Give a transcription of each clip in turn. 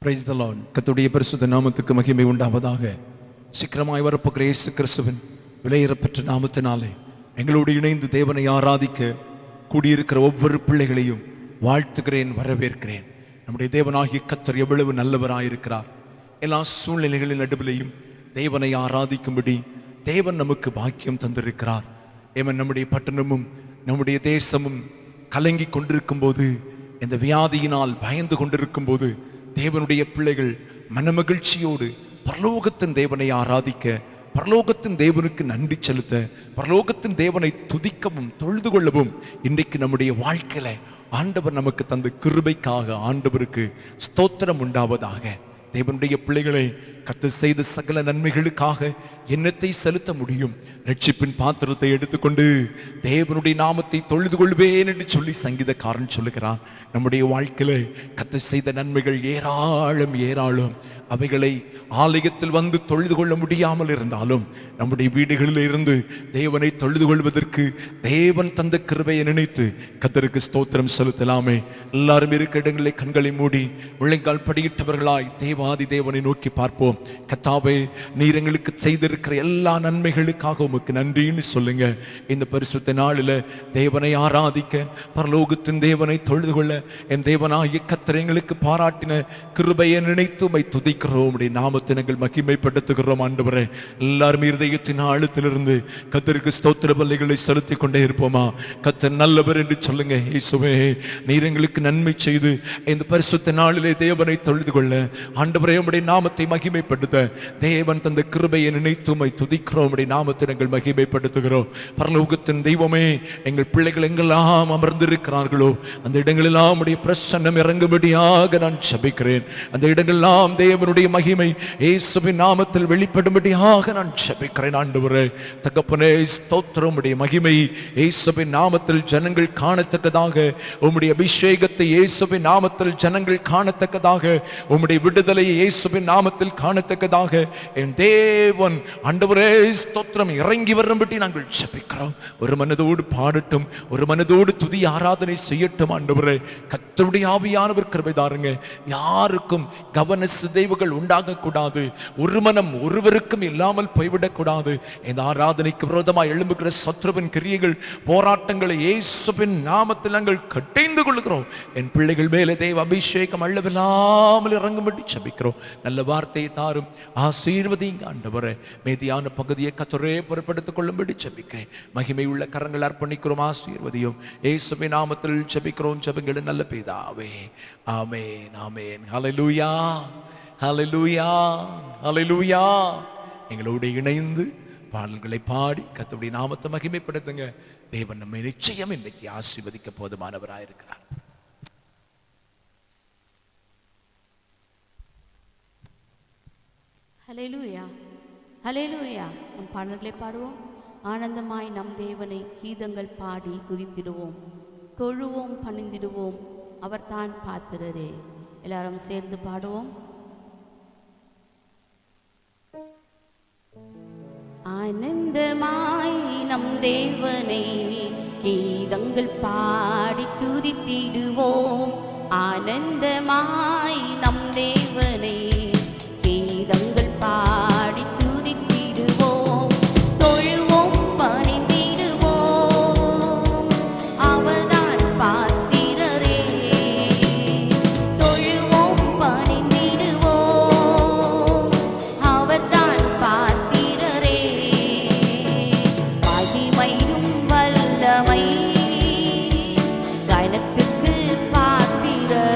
Praise the Lord. கர்த்தருடைய பரிசுத்த நாமத்துக்கு மகிமை உண்டாவதாக. சீக்கிரமாய் வரப்போகிற இயேசு கிறிஸ்துவின் விலையேறப்பெற்ற நாமத்தினாலே எங்களோடு இணைந்து தேவனை ஆராதிக்க கூடியிருக்கிற ஒவ்வொரு பிள்ளைகளையும் வாழ்த்துகிறேன், வரவேற்கிறேன். நம்முடைய தேவனாகிய கர்த்தர் எவ்வளவு நல்லவராயிருக்கிறார். எல்லா சூழ்நிலைகளின் நடுவிலையும் தேவனை ஆராதிக்கும்படி தேவன் நமக்கு பாக்கியம் தந்திருக்கிறார். ஏவன் நம்முடைய பட்டணமும் நம்முடைய தேசமும் கலங்கி கொண்டிருக்கும் போது, இந்த வியாதியினால் பயந்து கொண்டிருக்கும் போது, தேவனுடைய பிள்ளைகள் மனமகிழ்ச்சியோடு பரலோகத்தின் தேவனை ஆராதிக்க, பரலோகத்தின் தேவனுக்கு நன்றி செலுத்த, பரலோகத்தின் தேவனை துதிக்கவும் தொழுது கொள்ளவும் இன்றைக்கு நம்முடைய வாழ்க்கையில ஆண்டவர் நமக்கு தந்த கிருபைக்காக ஆண்டவருக்கு ஸ்தோத்திரம் உண்டாவதாக. தேவனுடைய பிள்ளைகளை கர்த்தர் செய்த சகல நன்மைகளுக்காக எண்ணத்தை செலுத்த முடியும். ரட்சிப்பின் பாத்திரத்தை எடுத்துக்கொண்டு தேவனுடைய நாமத்தை தொழுது கொள்வேன் என்று சொல்லி சங்கீதக்காரன் சொல்லுகிறார். நம்முடைய வாழ்க்கையில கர்த்தர் செய்த நன்மைகள் ஏராளம் ஏராளம். அவைகளை ஆலயத்தில் வந்து தொழுது கொள்ள முடியாமல் இருந்தாலும் நம்முடைய வீடுகளில் இருந்து தேவனை தொழுது கொள்வதற்கு தேவன் தந்த கிருபையை நினைத்து கர்த்தருக்கு ஸ்தோத்திரம் செலுத்தலாமே. எல்லாரும் இருக்க இடங்களை கண்களை மூடி முழங்கால் படியிட்டவர்களாய் தேவாதி தேவனை நோக்கி பார்ப்போம். கர்த்தாவே, நீர் எங்களுக்கு செய்திருக்கிற எல்லா நன்மைகளுக்காக உமக்கு நன்றின்னு சொல்லுங்க. இந்த பரிசுத்த நாளில் தேவனை ஆராதிக்க, பரலோகத்தின் தேவனை தொழுது கொள்ள என் தேவனாகிய கர்த்தர் எங்களுக்கு பாராட்டின கிருபையை நினைத்து உம்மை துதிக்கிறோம். நாமத்தை நாங்கள் மகிமைப்படுத்துகிறோம். ஆண்டவரே, எல்லாரும் இருதயத்தின் ஆழத்திலிருந்து கர்த்தருக்கு ஸ்தோத்திர பலிகளை செலுத்தி கொண்டே இருப்போமா? கர்த்தர் நல்லவர் என்று சொல்லுங்க. இயேசுவே, நீர் எங்களுக்கு நன்மை செய்து இந்த பரிசுத்த நாளிலே தேவனை தொழுது கொள்ள, ஆண்டவரே உம்முடைய நாமத்தை மகிமைப்படுத்த தேவன் தந்த கிருபையை நினைத்து உம்மை துதிக்கிறோம். உம்முடைய நாமத்தை நாங்கள் மகிமைப்படுத்துகிறோம். பரலோகத்தின் தெய்வமே, எங்கள் பிள்ளைகள் எங்கெல்லாம் அமர்ந்திருக்கிறார்களோ அந்த இடங்களெல்லாம் உம்முடைய பிரசன்னம் இறங்கும்படியாக நான் ஜெபிக்கிறேன். அந்த இடங்களெல்லாம் தேவனுடைய மகிமை இயேசுவின் நாமத்தில் வெளிப்படும்படியாக நான் ஜெபிக்கிறேன். ஆண்டவரே, தகப்பனே, ஸ்தோத்திரம். உம்முடைய மகிமை இயேசுவின் நாமத்தில் ஜனங்கள் காணத்தக்கதாக, உம்முடைய அபிஷேகத்தை இயேசுவின் நாமத்தில் ஜனங்கள் காணத்தக்கதாக, உம்முடைய விடுதலையை இயேசுவின் நாமத்தில் காணத்தக்கதாக என் தேவன் ஆண்டவரே ஸ்தோத்திரம் இறங்கி வரும்படி நாங்கள் ஜெபிக்கிறோம். ஒரு மனதோடு பாடட்டும், ஒரு மனதோடு துதி ஆராதனை செய்யட்டும். ஆண்டவரே, கர்த்தருடைய ஆவியானவர் கிருபை தாருங்க. யாருக்கும் கவன சிதைவுகள் உண்டாகக்கூடாது. ஒரு மனம் ஒருவருக்கும் இல்லாமல் போய்விடக்கூடாது. இந்த ஆராதனைக்கு விரோதமாக எழும்புகிற சத்ருவின் கிரியைகள், போராட்டங்களை இயேசுவின் நாமத்தில் நாங்கள் கட்டிந்து கொள்கிறோம். என் பிள்ளைகள் மேலே தேவ அபிஷேகம் அளவில்லாமல் இறங்கும்படி ஜெபிக்கிறோம். நல்ல வார்த்தையை தாரும், ஆசீர்வதிங்க ஆண்டவரே. மீதியான பகுதியை கர்த்தரே பொறுப்படுத்திக் கொள்ளும்படி ஜெபிக்கிறேன். மகிமை உள்ள கரங்கள் அர்ப்பணிக்கிறோம். ஆசீர்வதியும் இயேசுவின் நாமத்தில் ஜெபிக்கிறோம். ஜெபங்கள் நல்ல பிதாவே. ஆமென், ஆமென். ஹல்லேலூயா, ஹல்லேலூயா, ஹல்லேலூயா. எங்களோடு இணைந்து பாடல்களை பாடி கர்த்தருடைய நாமத்தை மகிமைப்படுத்துங்க. தேவன் நம்மை நிச்சயம் இன்றைக்கு ஆசீர்வதிக்க போதுமானவராயிருக்கிறார். ஹல்லேலூயா, ஹல்லேலூயா. நம் பாடல்களை பாடுவோம். ஆனந்தமாய் நம் தேவனை கீதங்கள் பாடி துதித்திடுவோம், தொழுவோம், பணிந்திடுவோம், அவர் தான் பாத்திரரே. எல்லாரும் சேர்ந்து பாடுவோம். ஆனந்தமாய் நம் தேவனை கீதங்கள் பாடி துதித்திடுவோம். ஆனந்தமாய் நம் தேவனை கீதங்கள் பாடி துதித்திடுவோம், தொழுவோம், பணிந்திடுவோம், அவர்தான் பாத்திரரே. தொழுவோம், பணிந்திடுவோம், அவர்தான் பாத்திரரே. மகிமையும் வல்லமை கனத்துக்கு பாத்திரர்,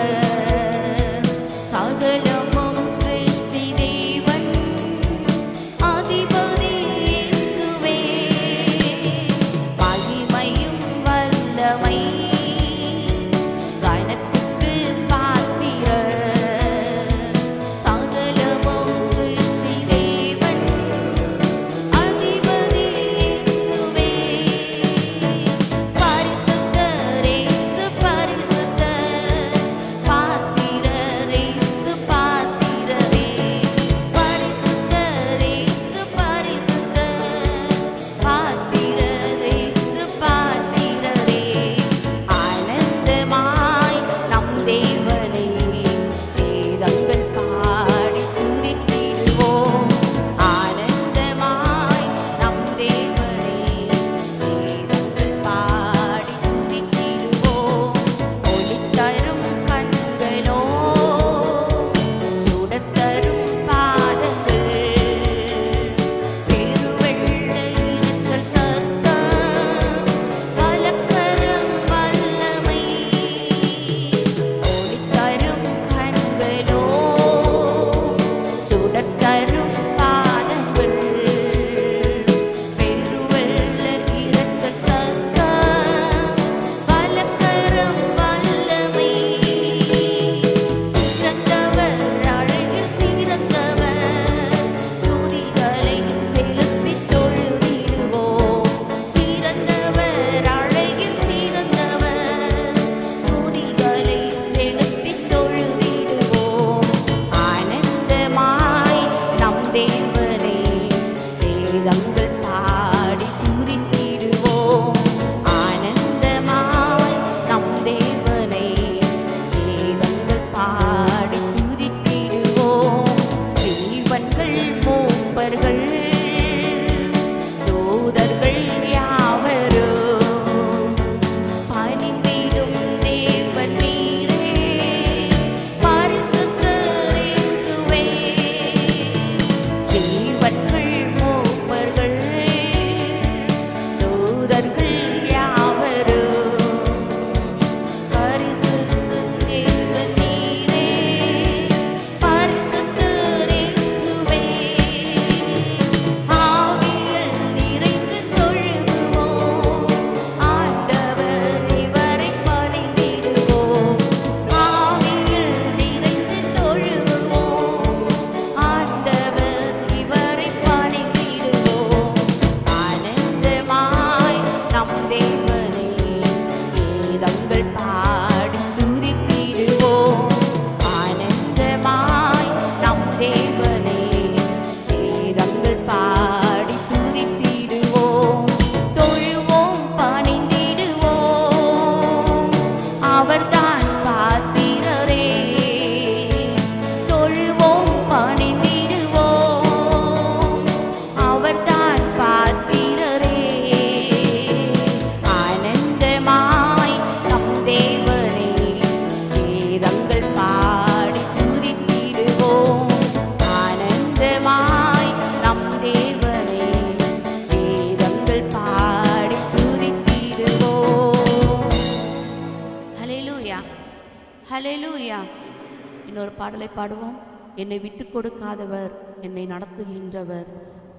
இன்னொரு பாடலை பாடுவோம். என்னை விட்டு கொடுக்காதவர், என்னை நடத்துகின்றவர்,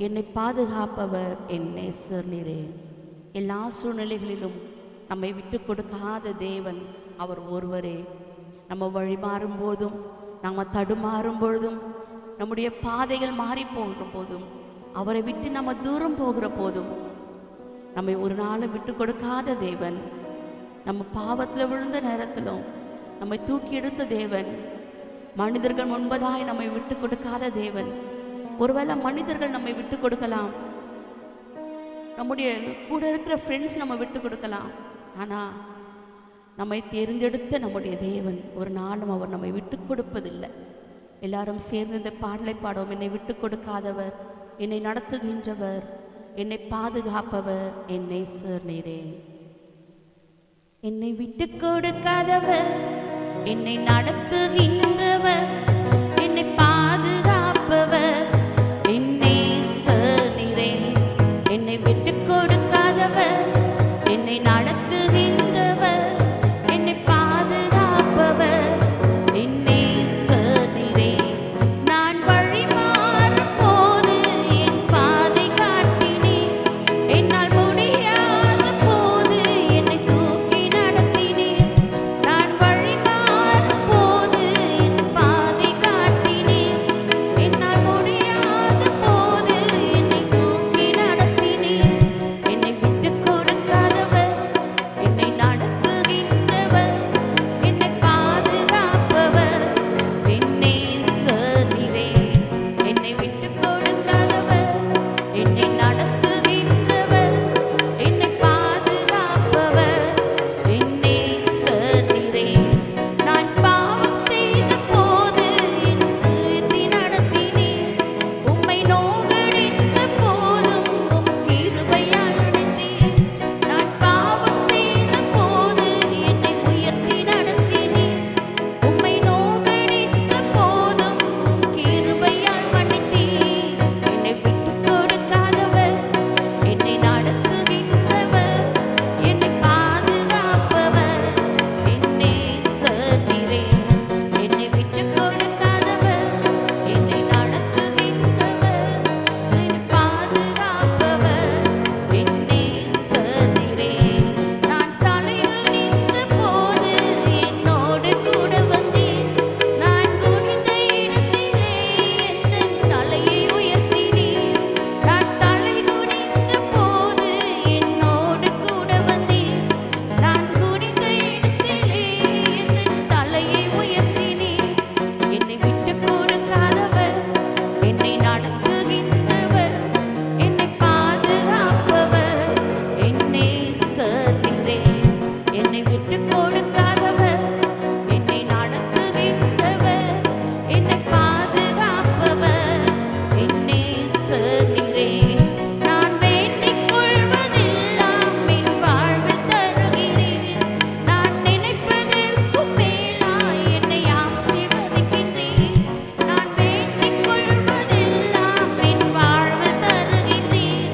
என்னை பாதுகாப்பவர், என் நேசர் நீரே. எல்லா சூழ்நிலைகளிலும் நம்மை விட்டு கொடுக்காத தேவன் அவர் ஒருவரே. நம்ம வழி மாறும் போதும், நம்ம தடுமாறும் பொழுதும், நம்முடைய பாதைகள் மாறி போகிற போதும், அவரை விட்டு நம்ம தூரம் போகிற போதும் நம்மை ஒரு நாளும் விட்டு கொடுக்காத தேவன். நம்ம பாவத்தில் விழுந்த நேரத்திலும் நம்மை தூக்கி எடுத்த தேவன். மனிதர்கள் முன்பதாய் நம்மை விட்டு கொடுக்காத தேவன். ஒருவேளை மனிதர்கள் நம்மை விட்டு கொடுக்கலாம், நம்முடைய கூட இருக்கிற ஃப்ரெண்ட்ஸ் நம்ம விட்டு கொடுக்கலாம். ஆனால் நம்மை தேர்ந்தெடுத்த நம்முடைய தேவன் ஒரு நாளும் அவர் நம்மை விட்டு கொடுப்பதில்லை. எல்லாரும் சேர்ந்து இந்த பாடலை பாடுவோம். என்னை விட்டு கொடுக்காதவர், என்னை நடத்துகின்றவர், என்னை பாதுகாப்பவர், என் நேசர் நீரே. என்னை விட்டு கொடுக்காதவர், என்னை நடத்துகின்றவர், என்னை பாதுகாப்பவர், என் நேசர் நீரே. என்னை விட்டு கொடுக்காதவர், என்னை நடத்துகின்றவர், என்னை பாதுகாப்பவர், என் நேசர் நீரே. நான் வழி மாறும் போது என் பாதை காட்டினீர். என்னால் முடியாத போது என்னை தூக்கி நடத்தினீர். நான் வழி மாறும் போது என் பாதை காட்டினீர். என்னால் முடியாத போது என்னை தூக்கி நடத்தினீர். என்னை விட்டு கொடுக்காதவர், என்னை நடத்துகின்றவர், என்னை பாதுகாப்பவர், என் நேசர் நீரே. என்னை விட்டு கொடுக்காதவர், என்னை நடத்துகின்றவர், என்னை பாதுகாப்பவர், என் நேசர் நீரே. நான் பாவம் செய்த போது என் நிறுத்தி நடத்தினீர். உம்மை நோகடித்த போதும் உம் கிருபையால் நடத்தீர். நான் பாவம் செய்த போது என்னை உயர்த்தி நடத்தினீர். உம்மை நோகடித்த போதும் உம் கிருபையால் மன்னித்தீர். என்னை விட்டு கொடுக்காதவர், என்னை நடத்துகின்றவர், என்னை பாதுகாப்பவர், என் நேசர் நீரே. என்னை விட்டு கொடுக்காதவர், என்னை நடத்துகின்றவர், என்னை பாதுகாப்பவர், என் நேசர் நீரே. நான் தலைகுனிந்த போது என்னோடு கூட வந்தீர். நான் குனிந்த இடத்திலே என் தலையை உயர்த்தினீர். நான் தலைகுனிந்த போது என்னோடு கூட வந்தீர். நான் குனிந்த இடத்திலே என் தலையை உயர்த்தினீர். என்னை விட்டு கொடுக்காதவர், என்னை நடத்துகின்றவர், என்னை பாதுகாப்பவர், என் நேசர் நீரே. என்னை விட்டு கொடுக்காதவர், என்னை நடத்துகின்றவர், என்னை பாதுகாப்பவர், என் நேசர் நீரே. நான் வேண்டிக் கொள்வதெல்லாம் என் வாழ்வில் தருகிறீர். நான் நினைப்பதற்கும் மேலாய் என்னை ஆசீர்வதிக்கின்றீர். நான் வேண்டிக் கொள்வதெல்லாம் என் வாழ்வில் தருகின்றீர்.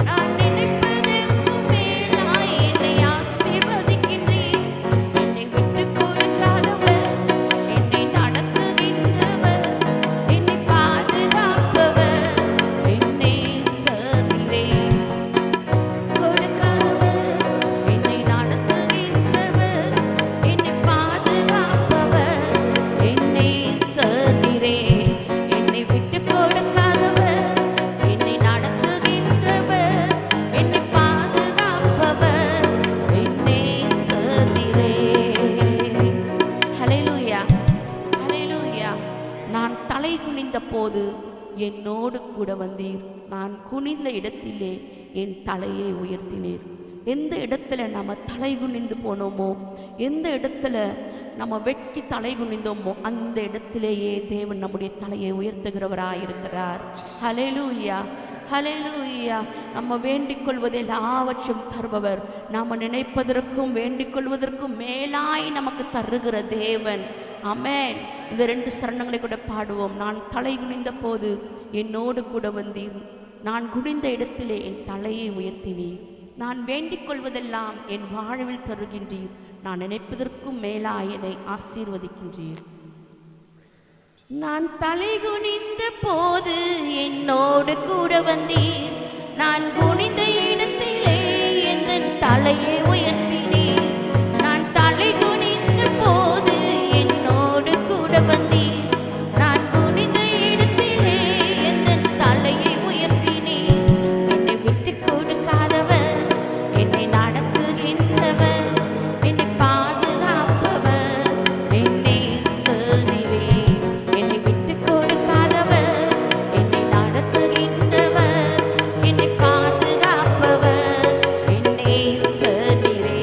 நான் நினைப்பதற்கும் மேலாய் என்னை ஆசீர்வதிக்கின்றீர். என்னை விட்டு கொடுக்காதவர், என்னை நடத்துகின்றவர், என்னை பாதுகாப்பவர், என் நேசர் நீரே. கொடுக்காதவர், என்னை நடத்துகின்றவர், என்னை பாதுகாப்பவர், என் நேசர் நீரே. என்னை விட்டு கொடுக்காதவர், என்னை நடத்துகின்றவர், என்னை பாதுகாப்பவர், என் நேசர் நீரே. ஹல்லேலூயா, ஹல்லேலூயா. நான் தலை குனிந்த போது என்னோடு கூட வந்தீர். நான் குனிந்த இடத்திலே என் தலையை உயர்த்தினீர். எந்த இடத்துல நம்ம தலை குனிந்து போனோமோ, எந்த இடத்துல நம்ம வெட்கி தலை குனிந்தோமோ, அந்த இடத்திலேயே தேவன் நம்முடைய தலையை உயர்த்துகிறவராயிருக்கிறார். ஹல்லேலூயா, ஹல்லேலூயா. நம்ம வேண்டிக் கொள்வது எல்லாவற்றும் தருபவர். நாம் நினைப்பதற்கும் வேண்டிக் கொள்வதற்கும் மேலாய் நமக்கு தருகிற தேவன். ஆமென். இந்த 2 சரணங்களை கூட பாடுவோம். நான் தலை குனிந்த போது என்னோடு கூட வந்தீர். நான் குனிந்த இடத்திலே என் தலையை உயர்த்தினீர். நான் வேண்டிக் கொள்வதெல்லாம் என் வாழ்வில் தருகின்றீர். நான் நினைப்பதற்கும் மேலாய் என்னை ஆசீர்வதிக்கின்றீர். நான் தலை குனிந்த போது என்னோடு கூட வந்தீர். நான் குனிந்த இடத்திலே எந்தன் தலையை உயர்த்தினீர். நான் தலை குனிந்த போது என்னோடு கூட வந்தீர். நான் குனிந்த இடத்திலே எந்தன் தலையை உயர்த்தினீர். என்னை விட்டு கொடுக்காதவர், என்னை நடத்துகின்றவர், என்னை பாதுகாப்பவர், என்னை சொன்னீரே. என்னை விட்டு கொடுக்காதவர், என்னை நடத்துகின்றவர், என்னை பாதுகாப்பவர், என்னை சொன்னீரே.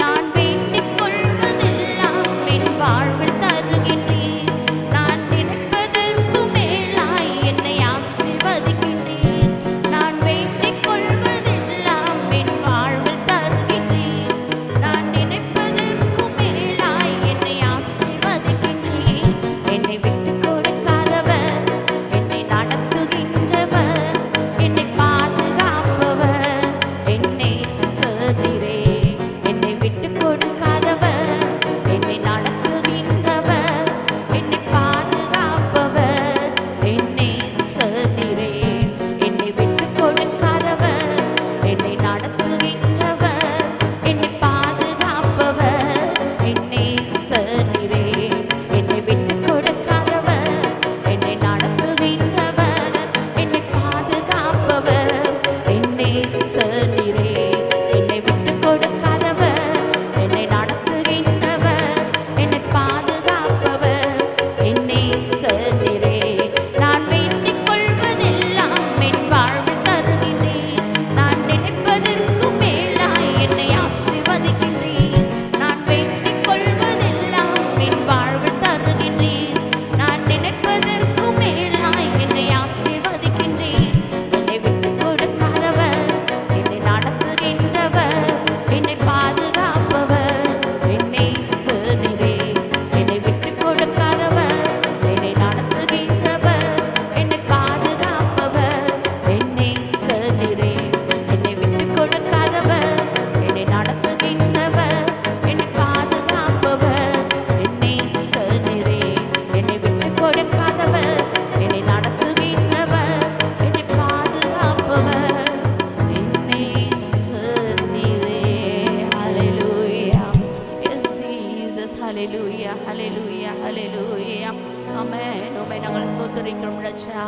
நான் வேண்டிக் கொள்வதெல்லாம் என் வாழ்வில் தருகின்றீர். நான் நினைப்பதற்கு மேலாய் என்னை ஆசீர்வதிக்கின்றீர். நான் வேண்டிக் கொள்வதெல்லாம் என் வாழ்வில் தருகின்றீர். நான் நினைப்பதற்கு மேலாய் என்னை ஆசீர்வதிக்கின்றீர். என்னை விட்டு கொடுக்காதவர், என்னை நடத்துகின்றவர், என்னை பாதுகாப்பவர், என்னை சொன்னீரே. என்னை விட்டு கொடுக்காதவர், என்னை நடத்துகின்றவர், என்னை பாதுகாப்பவர், என்னை சொன்னீரே. என்னை விட்டு கொடுக்காதவர், என்னை நடத்துகின்றவர், என்னை பாதுகாப்பவர், என்னை சொன்னீரே. என்னை விட்டு கொடுக்காதவர், என்னை நடத்துகின்றவர், என்னை பாதுகாப்பவர், என்னை சொன்னீரே. என்னை விட்டு கொடுக்காதவர், என்னை நடத்துகின்றவர், என்னை பாதுகாப்பவர், என்னை சொன்னீரே. நான் வேண்டிக் கொள்வதெல்லாம் என் வாழ்வில் தருகின்றீர். நான் நினைப்பதற்கு மேலாய் என்னை ஆசீர்வதிக்கின்றீர். நான் வேண்டிக் கொள்வதெல்லாம் என் வாழ்வில் தருகின்றீர். நான் நினைப்பதற்கு மேலாய் என்னை ஆசீர்வதிக்கின்றீர். என்னை விட்டு கொடுக்காதவர், என்னை நடத்துகின்றவர், என்னை பாதுகாப்பவர், என்னை சொன்னீரே. என்னை விட்டு கொடுக்காதவர், என்னை நடத்துகின்றவர், என்னை பாதுகாப்பவர், என்னை சொன்னீரே. என்னை விட்டு கொடுக்காதவர், என்னை நடத்துகின்றவர், என்னை பாதுகாப்பவர், என்னை சொன்னீரே. என்னை விட்டு கொடுக்காதவர், என்னை நடத்துகின்றவர், என்னை பாதுகாப்பவர், என்னை சொன்னீரே. Hallelujah. Yes, Jesus. Hallelujah. Hallelujah. Hallelujah. Amen. உம்மை நாங்கள் ஸ்தோத்திரிக்கிறோம் ராஜா.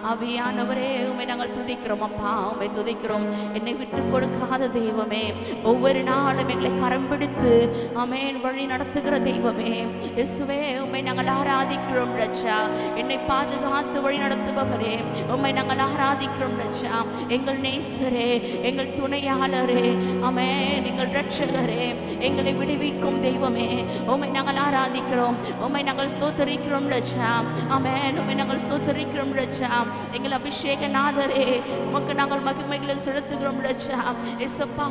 ஆவியானவரே, உம்மை நாங்கள் துதிக்கிறோம் அப்பா, உம்மை துதிக்கிறோம். என்னை விட்டு கொடுக்காத தெய்வமே, ஒவ்வொரு நாளும் எங்களை கரம் பிடித்து ஆமென் வழி நடத்துகிற தெய்வமே, இயேசுவே உம்மை நாங்கள் ஆராதிக்கிறோம் ராஜா. என்னை பாதுகாத்து வழி நடத்துபவரே, உம்மை நாங்கள் ஆராதிக்கிறோம் ராஜா. எங்கள் நேசரே, எங்கள் துணையாளரே, ஆமென் எங்கள் இரட்சகரே, எங்களை விடுவிக்கும் தெய்வமே, உம்மை நாங்கள் ஆராதிக்கிறோம், உம்மை நாங்கள் ஸ்தோத்திரிக்கிறோம் ராஜா. ஆமென் உம்மை நாங்கள் ஸ்தோத்திரிக்கிறோம் ராஜா. எங்கள் அபிஷேகநாதரே, உமக்கு நாங்கள் மகிமைகளை செலுத்துகிறோம் ராஜா. இயேசப்பா,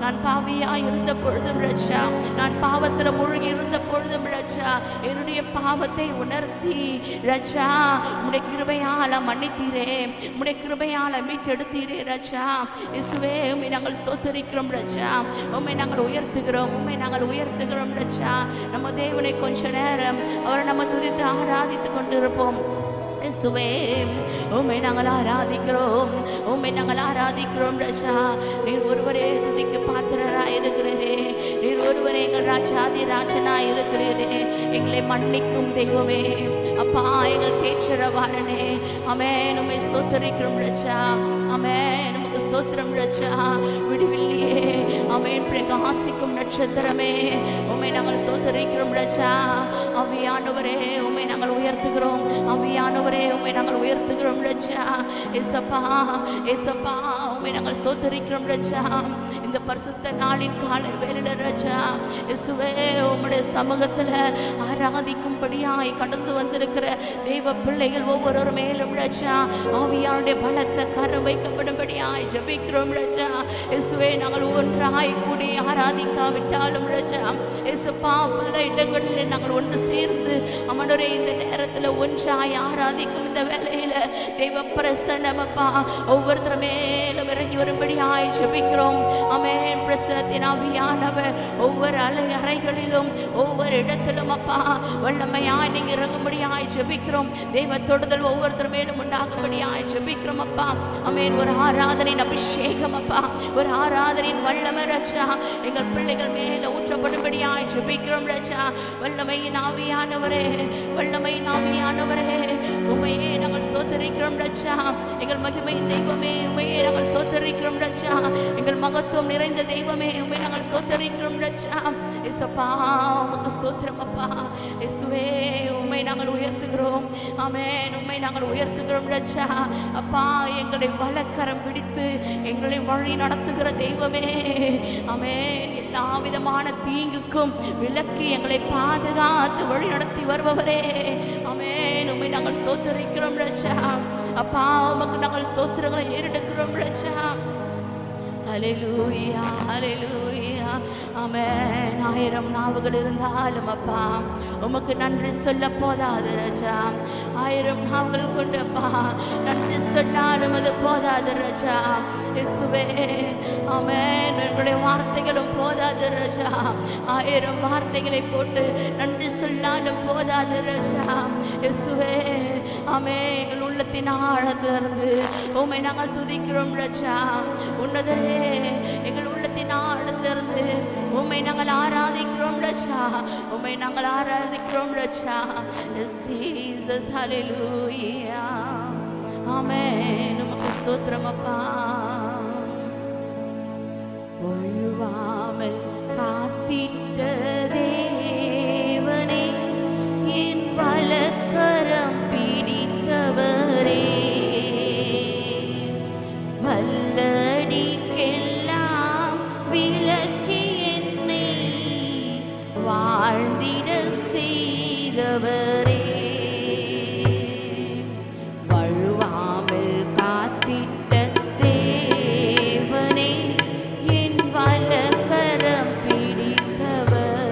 நான் பாவியாய் இருந்த பொழுதும் ராஜா, நான் பாவத்தில் மூழ்கி இருந்த பொழுதும் ராஜா, என்னுடைய பாவத்தை உணர்த்தி ராஜா உம்முடைய கிருபையால மன்னித்தீரே, உம்முடைய கிருபையால மீட்டெடுத்தீரே ராஜா. இயேசுவே உம்மை நாங்கள் ஸ்தோத்திரிக்கிறோம் ராஜா. உம்மை நாங்கள் உயர்த்துகிறோம், உம்மை நாங்கள் உயர்த்துகிறோம் ராஜா. நம்ம தேவனை கொஞ்ச நேரம் அவரை நம்ம துதித்து ஆராதித்து கொண்டிருப்போம். இயேசுவே உம்மை நாங்கள் ஆராதிக்கிறோம், உம்மை நாங்கள் ஆராதிக்கிறோம் ராஜா. நீர் ஒருவரே துதிக்கு பாத்திரராய் இருக்கிறீரே, நீர் ஒருவரே எங்கள் ராஜாதி ராஜனாய் இருக்கிறீரே. எங்களை மன்னிக்கும் தெய்வமே அப்பா, எங்கள் தேற்றரவாளனே, ஆமென் உம்மை ஸ்தோத்திரிக்கிறோம் ராஜா. ஆமென் உமக்கு ஸ்தோத்திரம் ராஜா. விடுவில்லையே ஆமென் பிரகாசிக்கும் நட்சத்திரமே, உம்மை நாங்கள் ஸ்தோத்திரிக்கிறோம் ராஜா. ஆவியானவரே உம்மை நாங்கள் உயர்த்துகிறோம், ஆவியானவரே உம்மை நாங்கள் உயர்த்துகிறோம் ராஜா. ஏசப்பா ஏசப்பா உம்மை நாங்கள் ஸ்தோத்திரிக்கிறோம் ராஜா. இந்த பரிசுத்த நாளின் காலை வேளையில ராஜா, இயேசுவே உம்முடைய சமூகத்தில் ஆராதிக்கும்படியாய் கடந்து வந்திருக்கிற தெய்வ பிள்ளைகள் ஒவ்வொரு மேலும் ராஜா ஆவியானுடைய பலத்தை கரம் வைக்கப்படும்படியாய் ஜெபிக்கிறோம் ராஜா. இயேசுவே நாங்கள் ஒன்றாய் கூடி ஆராதிக்காவிட்டாலும் ராஜா, இயேசுப்பா பல இடங்களில் நாங்கள் ஒன்று சேர்ந்து அமனோரே இந்த நேரத்தில் ஒன்றாய் ஆராதிக்கும் இந்த வேளையில தெய்வ பிரசன்னமப்பா ஒவ்வொருத்தர் மேலும் இறங்கி வரும்படியாய் ஜெபிக்கிறோம். ஆமென். பிரசன்னத்தின் ஆவியானவர் ஒவ்வொரு அறைகளிலும் ஒவ்வொரு இடத்திலும் அப்பா வல்லமையாய் நீங்க இறங்கும்படியாய் ஜெபிக்கிறோம். தெய்வ தொடுதல் ஒவ்வொருத்தர் மேலும் உண்டாகும்படியாய் ஜெபிக்கிறோம் அப்பா. ஆமென். ஒரு ஆராதனையின் அபிஷேகம் அப்பா, ஒரு ஆராதனையின் வல்லமை ராஜா எங்கள் பிள்ளைகள் மேல ஊற்றப்படும்படியாய் ஜெபிக்கிறோம் ராஜா. வல்லமையின் ஆவியானவரே, வல்லமையின் ஆவியானவரே, உம்மையே நாங்கள் ஸ்தோத்திரிக்கிறோம் ராஜா. எங்கள் மகிமையின் தெய்வமே, உம்மையே நாங்கள் ஸ்தோத்திரிக்கிறோம் ராஜா. எங்கள் மகத்துவம் நிறைந்த தெய்வமே, உம்மை நாங்கள் ஸ்தோத்திரிக்கிறோம் ராஜா. இயேசுப்பா உமக்கு ஸ்தோத்திரம் அப்பா. இயேசுவே உம்மை நாங்கள் உயர்த்துகிறோம். ஆமென். உம்மை நாங்கள் உயர்த்துகிறோம் ராஜா. அப்பா எங்களை வலக்கரம் பிடித்து எங்களை வழி நடத்துகிற தெய்வமே, ஆமென். எல்லா விதமான தீங்குக்கும் விலக்கி எங்களை பாதுகாத்து வழி நடத்தி வருபவரே, ஆமென். உம்மை நாங்கள் ஸ்தோத்திரிக்கிறோம் ராஜா. அப்பா உமக்கு நாங்கள் ஸ்தோத்திரங்களை ஏறெடுக்கிறோம் ராஜா. ஹல்லேலூயா, ஹல்லேலூயா. ஆமென். 1000 நாவுகள் இருந்தாலும் அப்பா உமக்கு நன்றி சொல்ல போதாது ராஜா. 1000 நாவுகள் கொண்டு அப்பா நன்றி சொன்னாலும் அது போதாது ராஜா. இயேசுவே ஆமென். உங்களுடைய வார்த்தைகளும் போதாது ராஜா. 1000 வார்த்தைகளை போட்டு நன்றி சொன்னாலும் போதாது ராஜா. இயேசுவே ஆமென். எங்கள் உள்ளத்தின் ஆழத்திலிருந்து உம்மை நாங்கள் துதிக்கிறோம் ராஜா. உன்னதரே எங்கள் உள்ளத்தின் ஆழத்திலிருந்து உம்மை நாங்கள் ஆராதிக்கிறோம் ராஜா. உம்மை நாங்கள் ஆராதிக்கிறோம் ராஜா. ஜீசஸ் ஹல்லேலூயா. ஆமென். உமக்கு ஸ்தோத்திரம் அப்பா. ஒழுவாமல் காத்திட்ட தேவனே, என் வலக்கரம் பிடித்தவரே, வல்லடிக்கெல்லாம் விலக்கி என்னை வாழ்ந்திட செய்தவரே, வழுவாமல் காத்திட்ட தேவனே, என் வலக்கரம் பிடித்தவரே,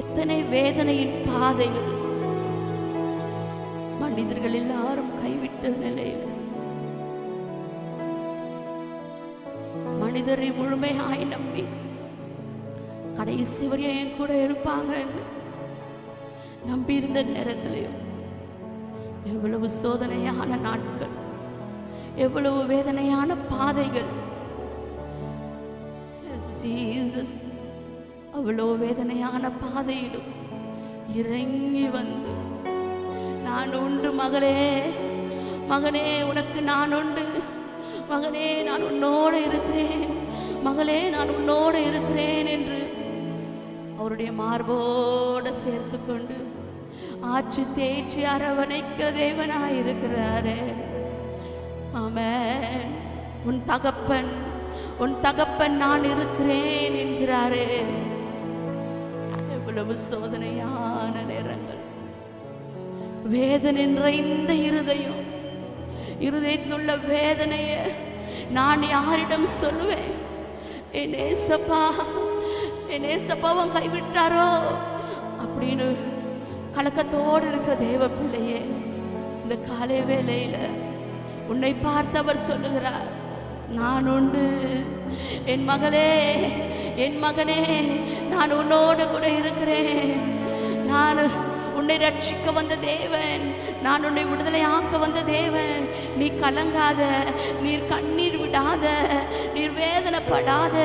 எத்தனை வேதனையின் பாதைகள், மனிதர்கள் எல்லாரும் கைவிட்ட நிலையில் மனிதரை முழுமையாய் நம்பி கடைசி வரையும் என் கூட இருப்பாங்க நம்பி இருந்த நேரத்திலையும் எவ்வளவு சோதனையான நாட்கள், எவ்வளவு வேதனையான பாதைகள். ஜீசஸ் அவ்வளவு வேதனையான பாதையிலும் இறங்கி வந்து, நான் உண்டு மகளே, மகனே உனக்கு நான் உண்டு, மகனே நான் உன்னோடு இருக்கிறேன், மகளே நான் உன்னோடு இருக்கிறேன் என்று அவருடைய மார்போடு சேர்த்து கொண்டு ஆட்சி தேய்ச்சி அரவணைக்கிற தேவனாயிருக்கிறாரே. ஆமென். உன் தகப்பன், உன் தகப்பன் நான் இருக்கிறேன் என்கிறாரே. எவ்வளவு சோதனையான நேரங்கள், வேதனை நிறைந்த இருதயம், இருதயத்தில் உள்ள வேதனைய நான் யாரிடம் சொல்லுவேன்? என் ஏசப்பா, என் ஏசப்பாவும் கைவிட்டாரோ அப்படின்னு கலக்கத்தோடு இருக்கிற தேவ பிள்ளையே, இந்த காலை வேளையில உன்னை பார்த்தவர் சொல்லுகிறார், நான் உண்டு என் மகளே, என் மகனே, நான் உன்னோடு கூட இருக்கிறேன். நான் உன்னை ரட்சிக்க வந்த தேவன், நான் உன்னை விடுதலை ஆக்க வந்த தேவன். நீ கலங்காத, நீர் கண்ணீர் விடாத, நீர் வேதனைப்படாத.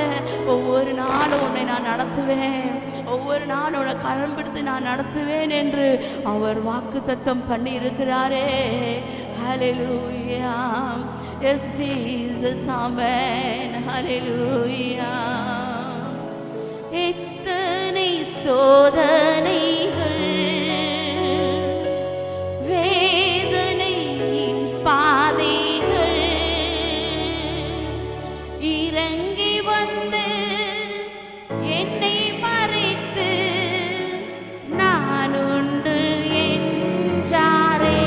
ஒவ்வொரு நாளும் உன்னை நான் நடத்துவேன், ஒவ்வொரு நாளும் உன்னை கரம் பிடித்து நான் நடத்துவேன் என்று அவர் வாக்குத்தத்தம் பண்ணி இருக்கிறாரே. ஹல்லேலூயா. Yes, Jesus, amen, hallelujah. எத்தனை சோதனைகள், வேதனையின் பாதைகள், இறங்கி வந்து என்னை மறைத்து நான் உண்டு என்றாரே.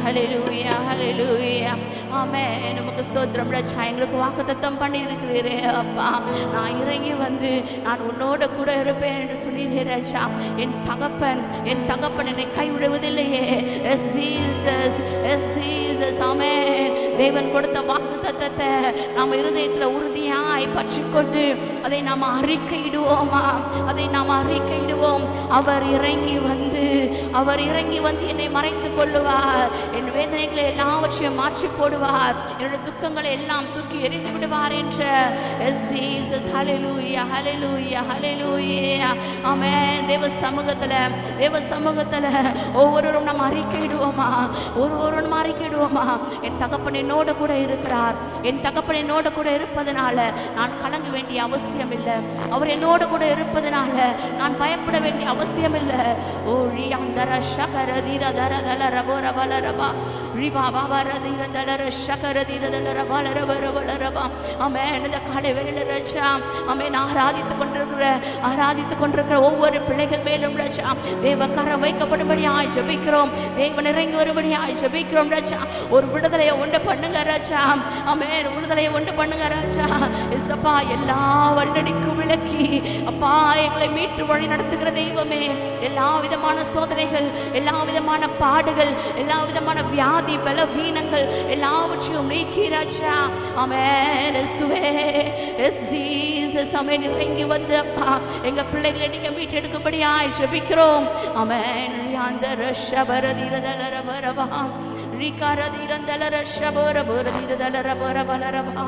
ஹல்லேலூயா ஹல்லேலூயா ஆமென். உமக்கு ஸ்தோத்திரம் ரட்சா. எங்களுக்கு வாக்குத்தத்தம் பண்ணி இருக்கிறீரே அப்பா, நான் இறங்கி வந்து நான் உன்னோட கூட இருப்பேன் என்று சொன்னீரே ரட்சா. என் தகப்பன் என்னை கைவிடுவதில்லையே. Yes Jesus, yes Jesus. Amen. தேவன் கொடுத்த வாக்குத்தத்தத்தை நாம் இருதயத்தில் உறுதியாய் பற்றிக்கொண்டு அதை நாம் அறிக்கையிடுவோமா, அதை நாம் அறிக்கையிடுவோம். அவர் இறங்கி வந்து என்னை மறைத்துக் கொள்ளுவார். என் வேதனைகளை எல்லாவற்றையும் மாற்றி போடுவார். என்னுடைய துக்கங்களை எல்லாம் தூக்கி எறிந்து விடுவார் என்ற எஸ் ஜீசஸ். ஹல்லேலூயா ஹல்லேலூயா ஹல்லேலூயா ஆமென். தேவ சமூகத்தில் ஒவ்வொருவரும் நாம் அறிக்கையிடுவோமா, ஒருவரும் அறிக்கையிடுவோமா. என் தகப்பன் என்னோடு கூட இருக்கிறார். என் தகப்பன் என்னோடு கூட இருப்பதனால நான் கலங்க வேண்டிய அவசியம் இல்லை. அவர் என்னோடு கூட இருப்பதனால நான் பயப்பட வேண்டிய அவசியம் இல்லை. ஓ ரியாந்தர ஷகர தீரதர தலர போரவலரபா ரிபாபாபர தீரதலர ஷகர தீரதலர வலரவரவலரபா. ஆமென். இந்த காலை வேளையில ராஜா ஆமென் ஆராதித்துக் கொண்டிருக்கிற ஒவ்வொரு பிள்ளைகள் மேலும் ராஜா தேவ கரம் வைக்கப்படும்படியாய் ஜெபிக்கிறோம். தேவன் இறங்கி வரும்படியாய் ஜெபிக்கிறோம் ராஜா. ஒரு விடுதலையை உண்டு பண்ணுங்க ராஜா. ஆமென். விடுதலையை உண்டு பண்ணுங்க ராஜா. இயேசப்பா, எல்லா வல்லடிக்கும் விலக்கி அப்பா எங்களை மீட்டு வழி நடத்துகிற தெய்வமே, எல்லா விதமான சோதனைகள், எல்லா விதமான பாடுகள், எல்லா விதமான வியாதி பலவீனங்கள் எல்லாவற்றையும் நீக்கி ராஜா. ஆமென். இயேசுவே, எஸ் ஜீசஸ், ஆமென். இறங்கி வந்து அப்பா எங்க பிள்ளைகளை நீங்க மீட்டு எடுக்கும்படியாய் ஜெபிக்கிறோம். ஆமென். அந்த ரஷபரதிரதலரபரவா ரிகரதிரந்தலர ஷபரபரதிரதலரபரவலரவா.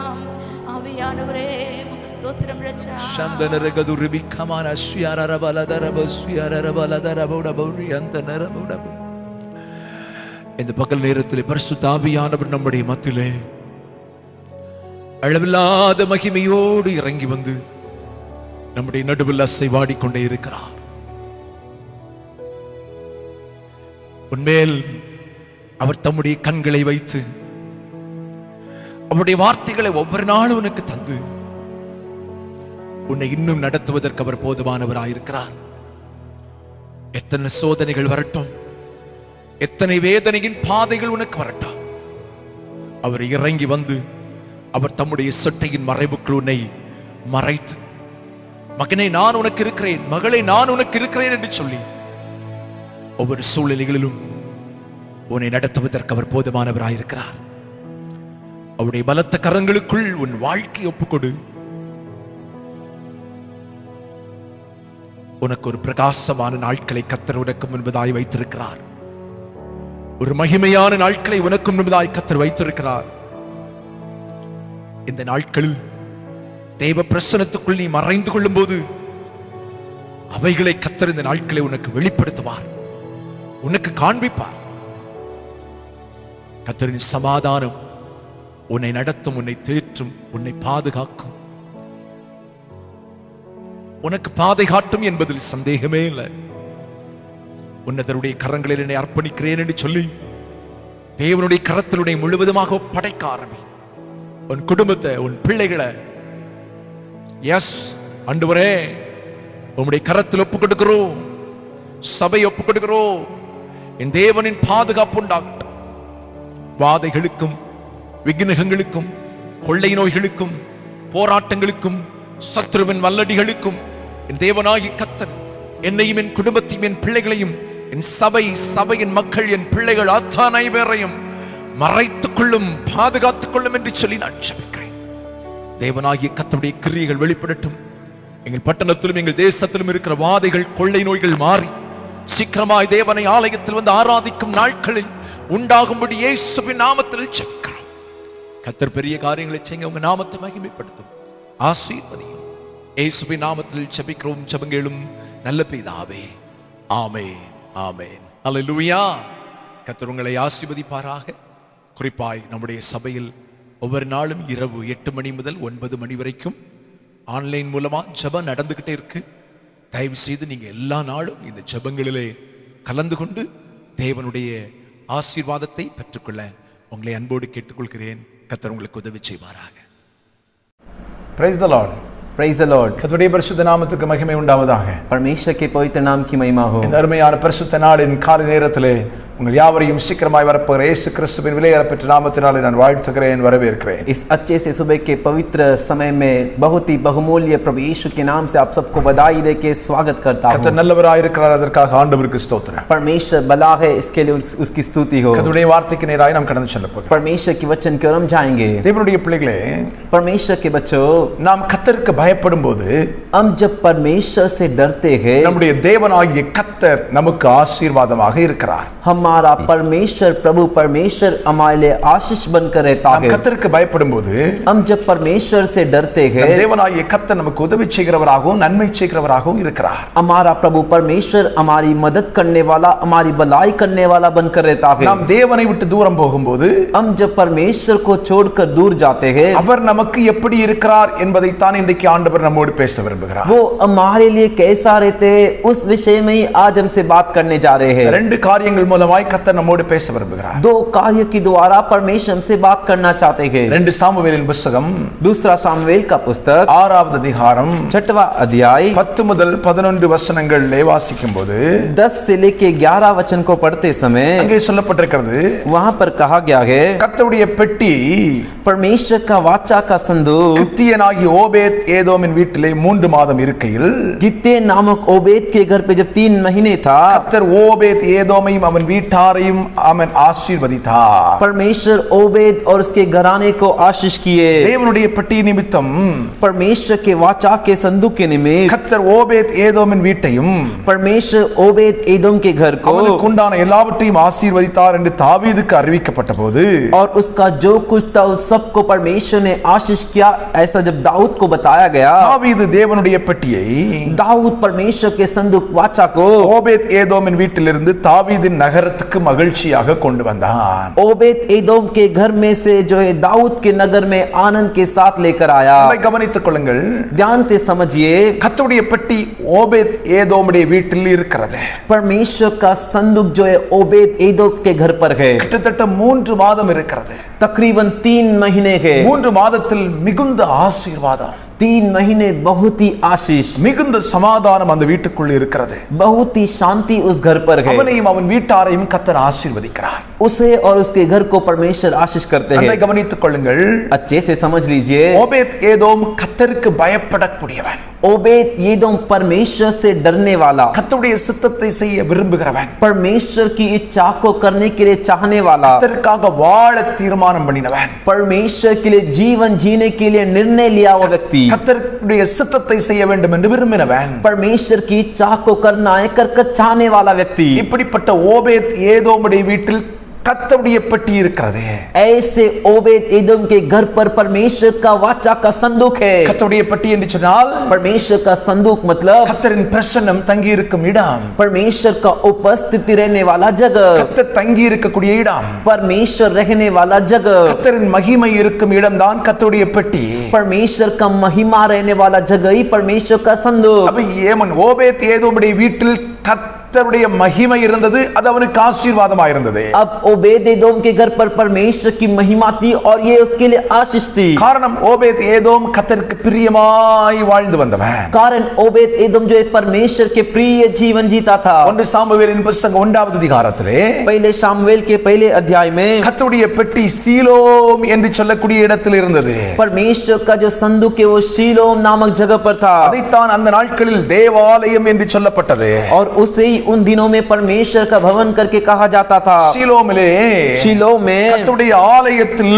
ஆவியானவரே உமக்கு ஸ்தோத்திரம் ராஜா. சந்தனரகது ரிபிகமான ஸ்வியாரரபலதரபஸ்வியாரரபலதரபௌடபௌரியந்தனரபௌடபௌ. இந்த பகல் நேரத்தில் பரிசுத்த ஆவியானவர் நம்முடைய மத்தியிலே அளவில்லாத மகிமையோடு இறங்கி வந்து நம்முடைய நடுவில் அசைவாடிக்கொண்டே இருக்கிறார். உன்மேல் அவர் தம்முடைய கண்களை வைத்து அவருடைய வார்த்தைகளை ஒவ்வொரு நாளும் உனக்கு தந்து உன்னை இன்னும் நடத்துவதற்கு அவர் போதுமானவராயிருக்கிறார். எத்தனை சோதனைகள் வரட்டும், எத்தனை வேதனையின் பாதைகள் உனக்கு வரட்டும், அவர் இறங்கி வந்து அவர் தம்முடைய சொட்டையின் மறைவுக்குள் உன்னை மறைத்து, மகனே நான் உனக்கு இருக்கிறேன், மகளே நான் உனக்கு இருக்கிறேன் என்று சொல்லி ஒவ்வொரு சூழ்நிலைகளிலும் உன்னை நடத்துவதற்கு அவர் போதுமானவராயிருக்கிறார். அவருடைய பலத்த கரங்களுக்குள் உன் வாழ்க்கை ஒப்புக்கொடு. உனக்கு ஒரு பிரகாசமான நாட்களை கர்த்தர் உனக்கு முன்பதாய் வைத்திருக்கிறார். ஒரு மகிமையான நாட்களை உனக்கு முன்பதாய் கர்த்தர் வைத்திருக்கிறார். இந்த நாட்களில் தேவ பிரசன்னத்துக்குள் நீ மறைந்து கொள்ளும் போது அவைகளை கர்த்தர் இந்த நாட்களை உனக்கு வெளிப்படுத்துவார், உனக்கு காண்பிப்பார். கர்த்தரின் சமாதானம் உன்னை நடத்தும், உன்னை தேற்றும், உன்னை பாதுகாக்கும், உனக்கு பாதை காட்டும் என்பதில் சந்தேகமே இல்லை. உன்னதருடைய கரங்களில் என்னை அர்ப்பணிக்கிறேன் என்று சொல்லி தேவனுடைய கரத்திலுடைய முழுவதுமாக படைக்க ஆரம்பி. உன் குடும்பத்தை, உன் பிள்ளைகளை எஸ் ஆண்டவரே உம்முடைய கரத்தில் ஒப்புக் கொடுக்கிறோம், சபை ஒப்புக் கொடுக்கிறோம். என் தேவனின் பாதுகாப்பு உண்டாகட்டும். வாதைகளுக்கும் விக்னங்களுக்கும் கொள்ளை நோய்களுக்கும் போராட்டங்களுக்கும் சத்ருவின் வல்லடிகளுக்கும் என் தேவனாகிய கர்த்தர் என்னையும் என் குடும்பத்தையும் என் பிள்ளைகளையும் என் சபையின் மக்கள் என் பிள்ளைகள் அத்தனை பேரையும் மறைத்துக் கொள்ளும், பாதுகாத்துக் கொள்ளும் என்று சொல்லி நான் ஜெபிக்கிறேன். தேவனாகிய கர்த்தருடைய கிரியைகள் வெளிப்படட்டும். எங்கள் பட்டணத்திலும் எங்கள் தேசத்திலும் இருக்கிற வாதைகள் கொள்ளை நோய்கள் மாறி சீக்கிரமாய் தேவனை ஆலயத்தில் வந்து ஆராதிக்கும் நாட்களில் உண்டாகும்படி இயேசுவின் நாமத்தில் ஜெபிக்கிறோம். கர்த்தர் பெரிய காரியங்களை செய்ய உங்க நாமத்தை மகிமைப்படுத்தும், ஆசீர்வதியும். இயேசுவின் நாமத்தில் ஜெபிக்கிறோம் ஜெபங்களும் நல்ல பிதாவே, ஆமென், ஆமென், அல்லேலூயா. கர்த்தர் உங்களை ஆசீர்வதிப்பாராக. குறிப்பாய் நம்முடைய சபையில் ஒவ்வொரு நாளும் இரவு 8 மணி முதல் 9 மணி வரைக்கும் ஆன்லைன் மூலமா ஜெபம் நடந்துகிட்டே இருக்கு. தயவு செய்து நீங்க எல்லா நாளும் இந்த ஜெபங்களிலே கலந்து கொண்டு தேவனுடைய ஆசீர்வாதத்தை பெற்றுக்கொள்ள உங்களை அன்போடு கேட்டுக்கொள்கிறேன். கர்த்தர் உங்களுக்கு உதவி செய்வாராக. Praise the Lord. Praise the Lord. கர்த்தருடைய பரிசுத்த நாமத்துக்கு மகிமை உண்டாவதாக. परमेश्वर के पवित्र नाम की महिमा हो. இந்த அருமையான பரிசுத்த நாளின் காலை நேரத்திலே உங்கள் யாவரையும் சீக்கிரமாய் வரப்போகிற இயேசு கிறிஸ்துவின் விலையேறப்பெற்ற நாமத்தினாலே நான் வாழ்த்துகிறேன், வரவேற்கிறேன். इस अच्छे से सुबह के पवित्र समय में बहुत ही बहुमूल्य प्रभु यीशु के नाम से आप सबको बधाई दे के स्वागत करता हूं. கர்த்தர் நல்லவராய் இருக்கிறார், அதற்காக ஆண்டவருக்கு ஸ்தோத்திரம். परमेश्वर भला है, इसके लिए उसकी स्तुति हो. கர்த்தருடைய வார்த்தைக்கு நேராய் நாம் கடந்து செல்ல போகிறோம். परमेश्वर के वचन की ओर हम जाएंगे. தேவனுடைய பிள்ளைகளே, परमेश्वर के बच्चों, நாம் கர்த்தருக்கு பயப்படும்போது, हम जब परमेश्वर से डरते हैं, நம்முடைய தேவனாகிய கர்த்தர் நமக்கு ஆசீர்வாதமாக இருக்கிறார். हमारे हमारा परमेश्वर प्रभु परमेश्वर हमारे लिए आशीष बनकर रहता நாம் है। கர்த்தருக்கு பயப்படும்போது हम जब परमेश्वर से डरते நம் हैं, தேவனாகிய கர்த்தர் நமக்கு உதவி செய்கிறவராகவும் நன்மை செய்கிறவராகவும் இருக்கிறார். हमारा प्रभु परमेश्वर हमारी मदद करने वाला, हमारी भलाई करने वाला बनकर रहता है। நாம் தேவனை விட்டு தூரம் போகும்போது हम जब परमेश्वर को छोड़कर दूर जाते हैं, அவர் நமக்கு எப்படி இருக்கிறார் என்பதைத்தான் இன்றைக்கு ஆண்டவர் நம்மோடு பேச விரும்புகிறார். वो हमारे लिए कैसा रहते हैं उस विषय में ही आज हमसे बात करने जा रहे हैं। ரெண்டு காரியங்கள் மூலமாய் கர்த்தர் நம்மோடு பேச விரும்புகிறார். दो कार्य के द्वारा परमेश्वर हमसे बात करना चाहते हैं। 2 சாமுவேலின் புத்தகம் दूसरा सामुएल का पुस्तक 6வது அதிகாரம் 6वां अध्याय 10 முதல் 11 வசனங்களிலே வாசிக்கும்போது 10 से लेके 11 वचन को पढ़ते समय அங்கே சொல்லப்பட்டிருக்கிறது, वहां पर कहा गया है, கர்த்தருடைய பெட்டி परमेश्वर का वाचा का संदूक கித்தியனாகிய ஓபேத் ஏதோமின் வீட்டிலே 3 மாதம் இருக்கையில் गित्ते नामक ओबेद के घर पे जब 3 महीने था, கர்த்தர் ஓபேத் ஏதோமையும் அவன் வீட்டாரையும் அவன் ஆசீர்வதித்தார். परमेश्वर ओबेद और उसके घराने को आशीष किए। தேவனுடைய பெட்டி நிமித்தம் परमेश्वर के वाचा के संदूक के निमित्त கர்த்தர் ஓபேத் ஏதோமின் வீட்டையும் परमेश्वर ओबेद एदोम के घर को அவனுக்கு உண்டான எல்லாவற்றையும் ஆசீர்வதித்தார் என்று தாவீதுக்கு அறிவிக்கப்பட்ட போது और उसका जो कुछ था उस सबको परमेश्वर ने आशीष किया, ऐसा जब दाऊद को बताया गया, தாவீது தேவனுடைய பெட்டியை दाऊद परमेश्वर के संदूक वाचा को ஓபேத் ஏதோமின் வீட்டிலிருந்து தாவீதின் நகரத்துக்கு மகிழ்ச்சியாக கொண்டு வந்தான். ओबेद एदोम के घर में से जो है दाऊद के नगर में आनंद के साथ लेकर आया। அதை கவனித்துக் கொள்ளுங்கள். ध्यान से समझिए, கர்த்தருடைய பெட்டி ஓபேத் ஏதோமுடைய வீட்டில் இருக்கிறது. परमेश्वर का संदूक जो है ओबेद एदोम के घर पर है। கிட்டத்தட்ட 3 மாதம் இருக்கிறது. तकरीबन 3 महीने है। 3 மாதத்தில் மிகுந்த ஆசீர்வாதம், 3 महीने बहुत ही आशीष, மிகுந்த சமாதானம் அந்த வீட்டுக்குள் இருக்கிறது. बहुत ही शांति उस घर पर है। அவனையும் அவன் வீட்டாரையும் கர்த்தர் ஆசீர்வதிக்கிறார். उसे और उसके घर को परमेश्वर आशीष करते அதை हैं। கவனித்துக் கொள்ளுங்கள். अच्छे से समझ लीजिए, ஓபேத் ஏதோம் கர்த்தருக்கு பயப்படக்கூடியவன், ओबेद एदोम परमेश्वर से डरने वाला, கர்த்தருடைய சித்தத்தை செய்ய விரும்புகிறவன், परमेश्वर की इच्छा को करने के लिए चाहने वाला, கர்த்தருக்காக வாழ தீர்மானம் பண்ணினவன், परमेश्वर के लिए जीवन जीने के लिए निर्णय लिया हुआ व्यक्ति, கர்த்தருடைய சித்தத்தை செய்ய வேண்டும் என்று விரும்பினவன், परमेश्वर की इच्छा को करना है कर चाहने वाला व्यक्ति, இப்படிப்பட்ட ஓபேத் ஏதோமுடைய வீட்டில் கர்த்தருடைய பெட்டி இருக்கிறது. ऐसे ओबेद एदोम के घर पर परमेश्वर का वाचा का संदूक है। கர்த்தருடைய பெட்டி என்று சொன்னால் परमेश्वर का संदूक मतलब கர்த்தரின் பிரசன்னம் தங்கி இருக்கும் இடம், परमेश्वर का उपस्थिति रहने वाला जगह, கர்த்தர் தங்கி இருக்கக்கூடிய இடம், परमेश्वर रहने वाला जगह, கர்த்தரின் மகிமை இருக்கும் இடம் தான் கர்த்தருடைய பெட்டி. परमेश्वर का महिमा रहने वाला जगह ही परमेश्वर का संदूक। அப்ப ஏமன் ஓபேத் ஏதோமுடைய வீட்டில் கர்த்தருடைய மகிமை இருந்தது, அது அவனுக்கு ஆசீர்வாதமாக இருந்தது. अब ओबेद एदोम के घर पर परमेश्वर की महिमा थी और ये उसके लिए आशीष थी। காரணம் ஓபேத் ஏதோம் கர்த்தருக்கு பிரியமாய் வாழ்ந்து வந்தவன். कारण ओबेद एदोम जो है परमेश्वर के प्रिय जीवन जीता था। 1 சாமுவேலின் புத்தகம் 1வது அதிகாரத்திலே पहले शामुएल के पहले अध्याय में கர்த்தருடைய பெட்டி சீலோம் என்று சொல்லக்கூடிய இடத்தில் இருந்தது. परमेश्वर का जो संदूक है वो शीलोम नामक जगह पर था அதைத்தான் அந்த நாட்களில் தேவாலயம் என்று சொல்லப்பட்டது. और उसे ही उन दिनों में परमेश्वर का भवन करके कहा जाता था। சீலோமிலே शीलो में கர்த்தருடைய ஆலயத்தில்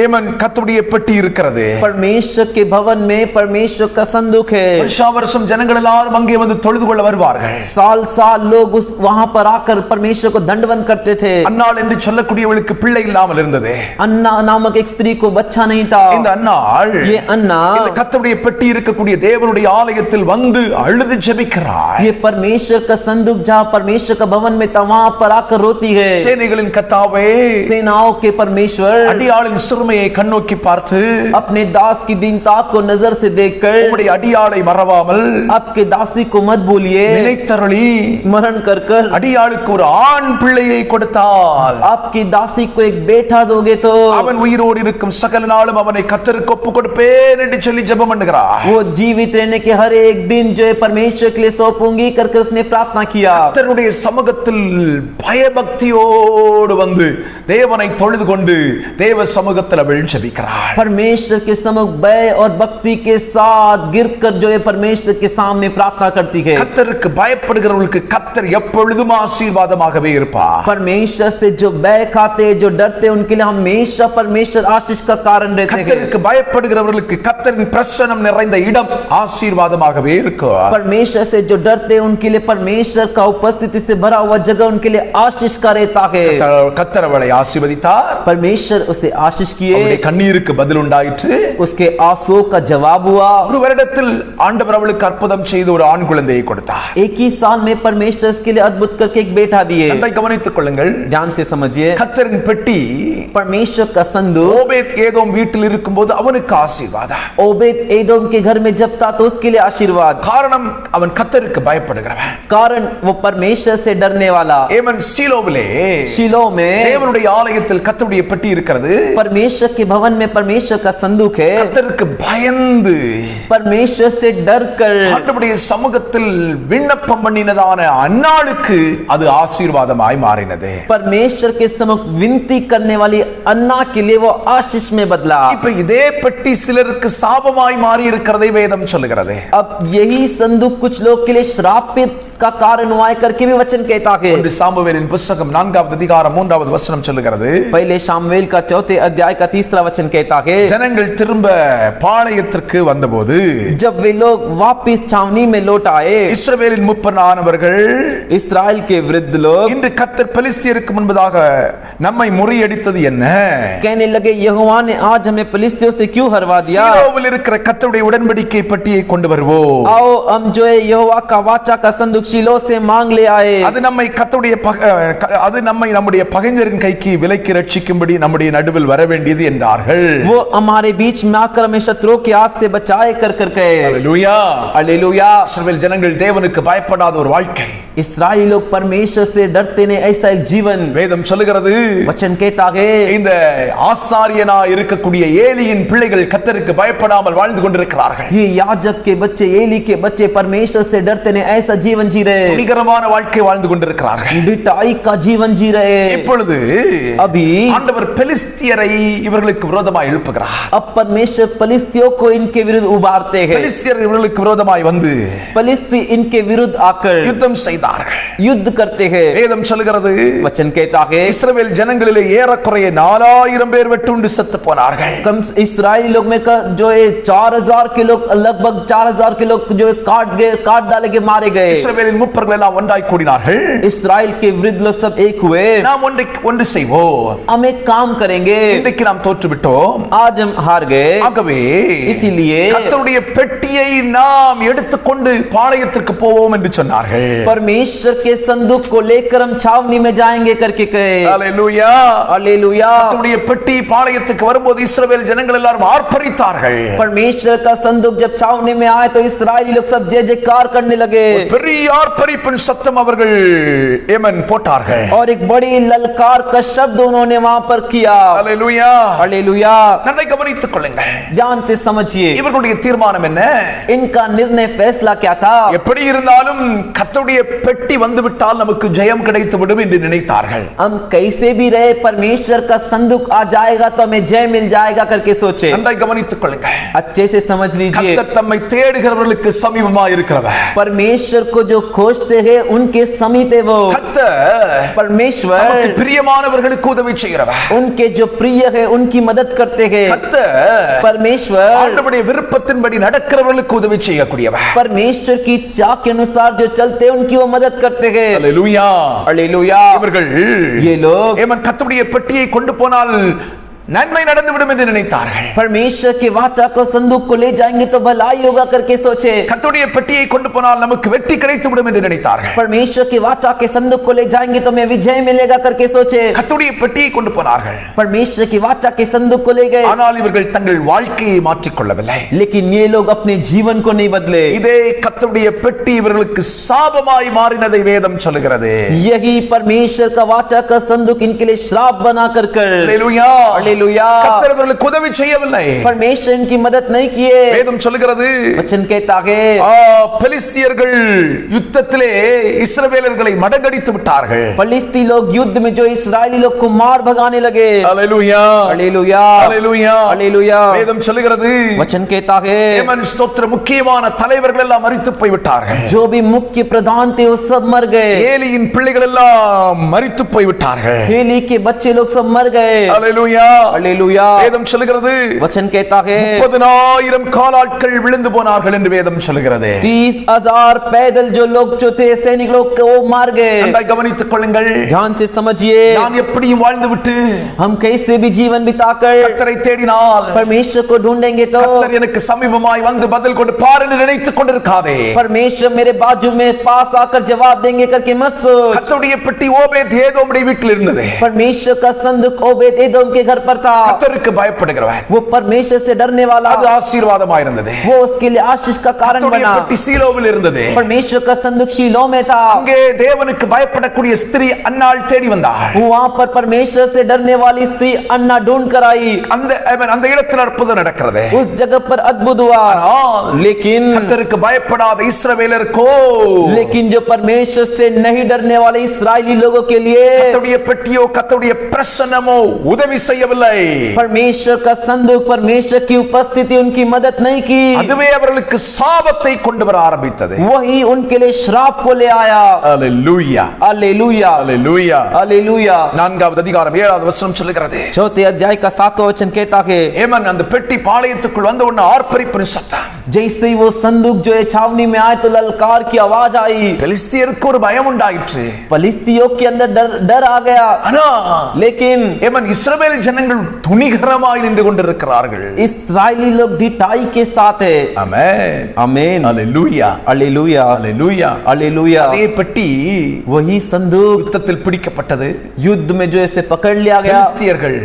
ஏமன் கர்த்தருடைய பெட்டி இருக்கிறது. परमेश्वर के भवन में परमेश्वर का संदूक है। வருஷா வருஷம் ஜனங்கள் எல்லாரும் அங்கே வந்து தொழுது கொள்ள வருவார்கள். साल साल लोग उस वहां पर आकर परमेश्वर को दंडवत करते थे। அன்னாள் என்று சொல்லக்கூடியவளுக்கு பிள்ளை இல்லாமல் இருந்தது. अन्ना नामक एक स्त्री को बच्चा नहीं था। இந்த அன்னாள் ये अन्ना இந்த கர்த்தருடைய பெட்டி இருக்கக்கூடிய தேவனுடைய ஆலயத்தில் வந்து அழுது ஜெபிக்கிறாள். ये परमेश्वर का संदूक जहाँ परमेश्वर का भवन में था वहां पर आकर रोती है। சேனைகளின் கர்த்தாவே, सेनाओं के परमेश्वर அடியாளின் சிறுமையை கண்ணோக்கி பார்த்து अपने दास की दीनता को नजर से देखकर உம்முடைய அடியாளை மறவாமல் आपके दासी को मत भूलिए, நினைத்தருளி स्मरण कर कर அடியாளுக்கு ஒரு ஆண் பிள்ளையை கொடுத்தால் आपकी दासी को एक बेटा दोगे तो அவன் உயிரோடு இருக்கும் சகல நாளும் அவனை கர்த்தருக்கு ஒப்பு கொடுப்பேன் என்று சொல்லி ஜெபம் பண்ணுகிறார். वो जीवित रहने के हर एक दिन जो है परमेश्वर के लिए सौंपूंगी करके उसने प्रार्थना किया। கர்த்தருடைய சமூகத்தில் பயபக்தியோடு வந்து தேவனை தொழுது கொண்டு தேவ சமூகத்தில் அவள் ஜெபிக்கிறாள். परमेश्वर के सम्मुख भय और भक्ति के साथ गिरकर जो है परमेश्वर के सामने प्रार्थना करती है। கர்த்தருக்கு பயப்படுகிறவர்களுக்கு கர்த்தர் எப்பொழுதும் ஆசீர்வாதமாகவே இருப்பார். परमेश्वर से जो भय खाते जो डरते उनके लिए हमेशा परमेश्वर आशीष का कारण रहते हैं। கர்த்தருக்கு பயப்படுகிறவர்களுக்கு கர்த்தரின் பிரசன்னம் நிறைந்த இடம் ஆசீர்வாதமாகவே இருக்கும். परमेश्वर से जो डरते उनके लिए परमेश्वर परमेश्वर का उपस्थिति से भरा हुआ जगह उनके लिए आशीष का रहता है। கர்த்தர் அவளை ஆசீர்வதித்தார். परमेश्वर उसे आशीष किए, அவளுடைய கண்ணீருக்கு பதில் உண்டாயிற்று. उसके आंसुओं का जवाब हुआ। ஒரு வருடத்தில் ஆண்டவர் அவளுக்கு அற்புதம் செய்து ஒரு ஆண் குழந்தையை கொடுத்தார். एक ही साल में परमेश्वर उसके लिए अद्भुत करके एक बेटा दिए। நன்றாய் கவனித்துக் கொள்ளுங்கள். ध्यान से समझिए, கர்த்தரின் பெட்டி परमेश्वर का संदूक ஓபேத் ஏதோம் வீட்டில் இருக்கும்போது அவனுக்கு ஆசீர்வாதம். ओबेद एदोम के घर में जब था तो उसके लिए आशीर्वाद। காரணம் அவன் கர்த்தருக்கு பயப்படுகிறவன். कारण वो परमेश्वर से डरने वाला। ஏமன் சீலோவிலே शीलो में தேவனுடைய ஆலயத்தில் கர்த்தருடைய பெட்டி இருக்கிறது. परमेश्वर के भवन में परमेश्वर का संदूक है। கர்த்தருக்கு பயந்து परमेश्वर से डर कर ஆண்டவருடைய சமூகத்தில் விண்ணப்பம் பண்ணினதான அன்னாளுக்கு அது ஆசீர்வாதமாய் மாறினது. परमेश्वर के सम्मुख विनती करने वाली अन्ना के लिए वो आशीष में बदला। இப்ப இதே பெட்டி சிலருக்கு சாபமாய் மாறி இருக்கிறதை வேதம் சொல்லுகிறது. अब यही संदूक कुछ लोग के लिए श्रापित का कारण हुआ है करके भी वचन कहता है। ஒன்று சாமுவேலின் புத்தகம் 4வது அதிகாரம் 3வது வசனம் சொல்லுகிறது. पहले शामुएल का 4थे अध्याय का 3रा वचन कहता है, ஜனங்கள் திரும்ப பாளையத்திற்கு வந்தபோது जब वे लोग वापस छावनी में लौट आए, இஸ்ரவேலின் முப்பனானவர்கள் इस्राएल के वृद्ध लोग இன்று கர்த்தர் பெலிஸ்தியருக்கு முன்பதாக நம்மை முறியடித்தது என்ன? कहने लगे, यहोवा ने आज हमें फिलिस्तियों से क्यों हरवा दिया? சீலோவில் இருக்கிற கர்த்தருடைய உடன்படிக்கை பெட்டியை கொண்டு வருவோம். आओ हम जो है यहोवा का वाचा का संदूक शीलो से मांग ले आए। அது நம்மை கர்த்தருடைய நம்முடைய பகைஞரின் கைக்கு விலக்கி ரட்சிக்கும்படி நம்முடைய நடுவில் வர வேண்டியது என்றார்கள். वो हमारे बीच में आकर हमें शत्रुओं के हाथ से बचाए कर कहे। ஹல்லேலூயா. हालेलुया। இஸ்ரவேல் ஜனங்கள் தேவனுக்கு பயப்படாத ஒரு வாழ்க்கை. इस्राएली लोग परमेश्वर से डरते ने ऐसा एक जीवन வேதம் சொல்லுகிறது. वचन कहता है, இந்த ஆசாரியனா இருக்கக்கூடிய ஏலியின் பிள்ளைகள் கர்த்தருக்கு பயப்படாமல் வாழ்ந்து கொண்டிருக்கிறார்கள். ये याजक के बच्चे, एली के बच्चे परमेश्वर से डरते ने ऐसा जीवन जी रहे, துணிகரமான வாழ்க்கை வாழ்ந்து கொண்டிருக்கிறார்கள். बिटाई का जीवन जी रहे। இப்பொழுது अभी ஆண்டவர் பெலிஸ்தியரை இவர்களுக்கு விரோதமாய் எழுப்புகிறார். अब परमेश्वर फलिस्तियों को इनके विरुद्ध उभारते हैं। பெலிஸ்தியர் இவர்களுக்கு விரோதமாய் வந்து फलिस्ती इनके विरुद्ध आकर யுத்தம் செய்தார்கள். युद्ध करते हैं। வேதம் சொல்லுகிறது, वचन कहता है, இஸ்ரவேல் ஜனங்களிலே ஏறக்குறைய 4000 பேர் வெட்டுண்டு செத்து போனார்கள். कम इस्राएली लोग में जो है 4000 के लोग, लगभग 4000 के लोग जो है काट डाले के मारे गए। இஸ்ரவேலின் முப்பர்கள் எல்லாம் ஒன்றாய் கூடினார்கள். इस्राएल के वृद्ध लोग सब एक हुए। நாம் ஒன்று செய்வோம், हम एक काम करेंगे, இன்றைக்கு நாம் தோற்று விட்டோம், आज हम हार गए, ஆகவே इसीलिए கர்த்தருடைய பெட்டியை நாம் எடுத்துக்கொண்டு பாளையத்திற்கு போவோம் என்று சொன்னார்கள். परमेश्वर के संदूक को लेकर हम छावनी में जाएंगे करके कहे। ஹல்லேலூயா. हालेलुया। கர்த்தருடைய பெட்டி பாளையத்துக்கு வரும்போது இஸ்ரவேல் ஜனங்கள் எல்லாரும் ஆர்ப்பரித்தார்கள். परमेश्वर का संदूक जब छावनी में आए तो इस्राएली लोग सब जय जयकार करने लगे பெரிய ஆர்ப்பரிப்பின் சத்தம் அவர்கள் ஏமன் போட்டார்கள். और एक बड़ी ललकार का शब्द उन्होंने वहां पर किया। ஹல்லேலூயா. हालेलुया। நன்றாய் கவனித்துக் கொள்ளுங்கள். ध्यान से समझिए, இவர்களுடைய தீர்மானம் என்ன? इनका निर्णय फैसला क्या था? எப்படி இருந்தாலும் கர்த்தருடைய பெட்டி வந்துவிட்டால் நமக்கு ஜெயம் கிடைத்துவிடும் என்று நினைத்தார்கள். हम कैसे भी रहे परमेश्वर का संदूक आ जाएगा तो हमें जय मिल जाएगा करके सोचे। நன்றாய் கவனித்துக் கொள்ளுங்கள். अच्छे से समझ लीजिए, கர்த்தர் தம்மை தேடுகிறவர்களுக்கு சமீபமாய் இருக்கிறவர். परमेश्वर को जो खोजते हैं उनके समीप है वो। கர்த்தர் परमेश्वर நமக்கு பிரியமானவர்களுக்கு உதவி செய்கிறவர். उनके जो प्रिय है उनकी मदद करते हैं। கர்த்தர் परमेश्वर ஆண்டவருடைய விருப்பத்தின்படி நடக்கிறவர்களுக்கு உதவி செய்யக்கூடியவர். परमेश्वर की इच्छा के अनुसार जो चलते हैं उनकी वो मदद करते हैं। ஹல்லேலூயா. हालेलुया। இவர்கள் ये लोग ஏமன் கர்த்தருடைய பெட்டியை கொண்டு போனால் நன்மை நடந்துவிடும் என்று நினைத்தார்கள். परमेश्वर के वाचा को संदूक को ले जाएंगे तो भलाई होगा करके सोचे। கர்த்தருடைய பெட்டியை கொண்டு போனால் நமக்கு வெற்றி கிடைத்துவிடும் என்று நினைத்தார்கள். परमेश्वर के वाचा के संदूक को ले जाएंगे तो हमें विजय मिलेगा करके सोचे। கர்த்தருடைய பெட்டியை கொண்டு போனார்கள். परमेश्वर की वाचा के संदूक को ले गए, ஆனால் இவர்கள் தங்கள் வாழ்க்கையை மாற்றிக் கொள்ளவில்லை. लेकिन ये लोग अपने जीवन को नहीं बदले। இதே கர்த்தருடைய பெட்டி இவர்களுக்கு சாபமாய் மாறினதை வேதம் சொல்லுகிறது. यही परमेश्वर का वाचा का संदूक इनके लिए श्राप बना कर ஹல்லேலூயா. கர்த்தர் இவர்களுக்கு உதவி செய்யவில்லை. परमेश्वर इनकी मदद नहीं किए। வேதம் சொல்லுகிறது, वचन कहता है, பெலிஸ்தியர்கள் யுத்தத்திலே இஸ்ரவேலர்களை மடங்கடித்து விட்டார்கள். फलिस्ती लोग युद्ध में जो इस्राएली लोग को मार भगाने लगे। ஹல்லேலூயா. हालेलुया। ஹல்லேலூயா. हालेलुया। வேதம் சொல்லுகிறது, वचन कहता है, ஏமன் ஸ்தோத்திர முக்கியமான தலைவர்கள் எல்லாம் மரித்து போய் விட்டார்கள். जो भी मुख्य प्रधान थे वो सब मर गए। ஏலியின் பிள்ளைகள் எல்லாம் மரித்து போய் விட்டார்கள். एली के बच्चे लोग सब मर गए। ஹல்லேலூயா. हालेलुया வேதம் சொல்கிறது वचन कहता है 30,000 காலாட்கள் விழுந்து போனார்கள் என்று வேதம் சொல்கிறது 30,000 पैदल जो लोग जो थे सैनिक लोग वो मार गए நன்றாய் கவனித்துக் கொள்ளுங்கள் ध्यान से समझिए நான் எப்படியும் வாழ்ந்து விட்டு हम कैसे भी जीवन बिताकर கர்த்தரை தேடினால் परमेश्वर को ढूंढेंगे तो கர்த்தர் எனக்கு சமீபமாய் வந்து பதில் கொடுப்பார் என்று நினைத்துக் கொண்டிருக்காதே परमेश्वर मेरे बाजू में पास आकर जवाब देंगे करके मत सोच கர்த்தருடைய பெட்டி ஓபேத் ஏதோமுடைய வீட்டில் இருந்தது परमेश्वर का संदूक ओबेद एदोम के घर पर था கர்த்தருக்கு பயப்படுகிறவன் वो परमेश्वर से डरने वाला அது ஆசீர்வாதமாய் இருந்தது वो उसके लिए आशीष का कारण கர்த்தருடைய बना பெட்டி சீலோவில் இருந்தது परमेश्वर का संदूक शीलो में था அங்கே தேவனுக்கு பயப்படக்கூடிய ஸ்திரீ அன்னாள் தேடி வந்தாள் वहां पर परमेश्वर से डरने वाली स्त्री अन्ना ढूंढ कर आई அந்த இடத்தில் அற்புதம் நடக்கிறது उस जगह पर अद्भुत हुआ लेकिन கர்த்தருக்கு பயப்படாத இஸ்ரவேலருக்கோ लेकिन जो परमेश्वर से नहीं डरने वाले इस्राएली लोगों के लिए கர்த்தருடைய பெட்டியோ கர்த்தருடைய பிரசன்னமோ உதவி செய்யவில்லை परमेश्वर का संदूक परमेश्वर की उपस्थिति उनकी मदद नहीं की அதுவே அவர்களுக்கு சாபத்தை கொண்டு வர ஆரம்பித்தது वही उनके लिए श्राप को ले आया அல்லேலூயா हालेलुया அல்லேலூயா हालेलुया 4வது அதிகாரம் 7வது வசனம் சொல்லுகிறது चौथे अध्याय का 7वां वचन कहता है ஏமன் அந்த பெட்டி பாளையத்துக்குள் வந்த உடனே ஆர்ப்பரிப்பின் சத்தம் जैसे ही वो संदूक जो है छावनी में आए तो ललकार की आवाज आई பெலிஸ்தியருக்கு ஒரு பயம் உண்டாயிற்று फलिस्तियों के अंदर डर आ गया ஆனா लेकिन ஏமன் இஸ்ரவேல் ஜனங்கள் துணிகரமாய் நின்று கொண்டிருக்கிறார்கள் इस्राएली लोग ढिठाई के साथ है ஆமென் आमीन அல்லேலூயா हालेलुया அல்லேலூயா हालेलुया அதே பெட்டி वही संदूक யுத்தத்தில் பிடிக்கப்பட்டது युद्ध में जो ऐसे पकड़ लिया गया பெலிஸ்தியர்கள்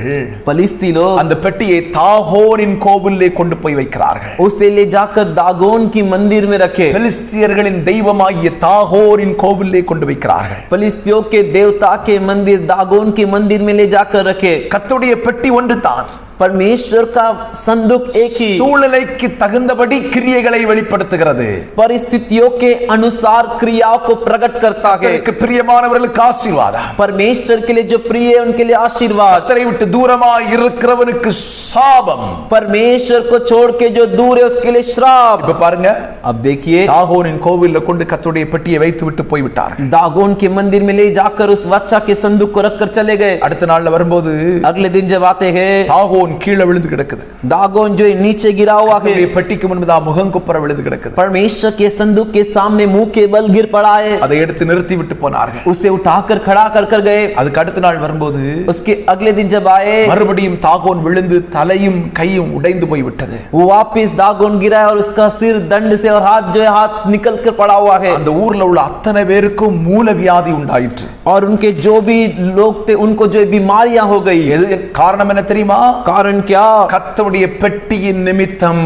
फलिस्ती लोग அந்த பெட்டியை தாகோனின் கோவிலே கொண்டு போய் வைக்கிறார்கள் उसे ले जाकर दागोन की मंदिर में रखे பெலிஸ்தியர்களின் தெய்வமாகிய தாகோரின் கோவிலே கொண்டு வைக்கிறார்கள் फलिस्तियों के देवता के मंदिर दागोन के मंदिर में ले जाकर रखे கர்த்தருடைய பெட்டி ஒன்று தான் परमेश्वर का संदूक एक ही சூழ்நிலைக்கு தகுந்தபடி கிரியைகளை வெளிப்படுத்துகிறது परिस्थितियों के अनुसार क्रियाओं को प्रकट करता है கர்த்தருக்கு பிரியமானவர்களுக்கு ஆசீர்வாதம் परमेश्वर के लिए जो प्रिय है उनके लिए आशीर्वाद கர்த்தரை விட்டு தூரமாய் இருக்கிறவனுக்கு சாபம் परमेश्वर को छोड़ के जो दूर है उसके लिए श्राप இப்ப பாருங்க अब देखिए தாகோனின் கோவில்ல கொண்டு கர்த்தருடைய பெட்டியை வைத்து விட்டு போய் விட்டார்கள் दागोन के मंदिर में ले जाकर उस बच्चा के संदूक को रखकर चले गए அடுத்த நாள்ல வரும்போது अगले दिन जब आते हैं தாகோன் கீழே விழுந்து கிடக்குது दागोन जो नीचे गिरा हुआ है கர்த்தருடைய பெட்டிக்கு முன்பதா முகங்குப்புற விழுந்து கிடக்குது परमेश्वर के संदूक के सामने मुंह के बल गिर पड़ा है அதை எடுத்து நிறுத்தி விட்டு போனார்கள் उसे उठाकर खड़ा कर गए அதுக்கு அடுத்த நாள் வரும்போது उसके अगले दिन जब आए மறுபடியும் தாகோன் விழுந்து தலையும் கையும் உடைந்து போய் விட்டது वो वापस दागोन गिरा है और उसका सिर दंड से और हाथ जो है हाथ निकल कर पड़ा हुआ है அந்த ஊர்ல உள்ள அத்தனை பேருக்கும் மூலவியாதி உண்டாயிற்று और उनके जो भी लोग थे उनको जो बीमारियां हो गई எது காரணம் என்ன தெரியுமா कारण क्या கர்த்தருடைய பெட்டியின் நிமித்தம்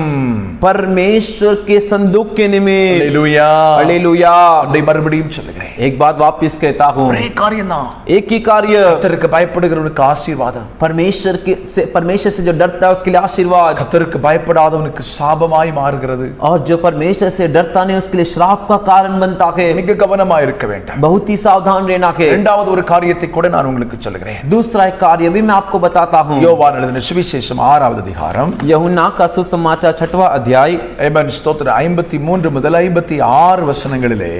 परमेश्वर के संदूक के निमित्त அல்லேலூயா हालेलुया அதை மறுபடியும் சொல்லுகிறேன் एक बात वापस कहता हूं ஒரே காரியம் தான் एक ही कार्य கர்த்தருக்கு பயப்படுகிறவனுக்கு ஆசீர்வாதம் परमेश्वर से जो डरता है उसके लिए आशीर्वाद கர்த்தருக்கு பயப்படாதவனுக்கு சாபமாய் மாறுகிறது और जो परमेश्वर से डरता नहीं उसके लिए श्राप का कारण बनता है மிக கவனமா இருக்க வேண்டும் बहुत ही सावधान रहना है இரண்டாவது ஒரு காரியத்தை கூட நான் உங்களுக்கு சொல்லுகிறேன் दूसरा एक कार्य भी मैं आपको बताता हूं யோவான் எழுதின சுவிசேஷம் 6வது அதிகாரம் यूहन्ना का सुसमाचार 6वां अध्याय ஆமென் ஸ்தோத்திரம் 53 முதல் 56 வசனங்களிலே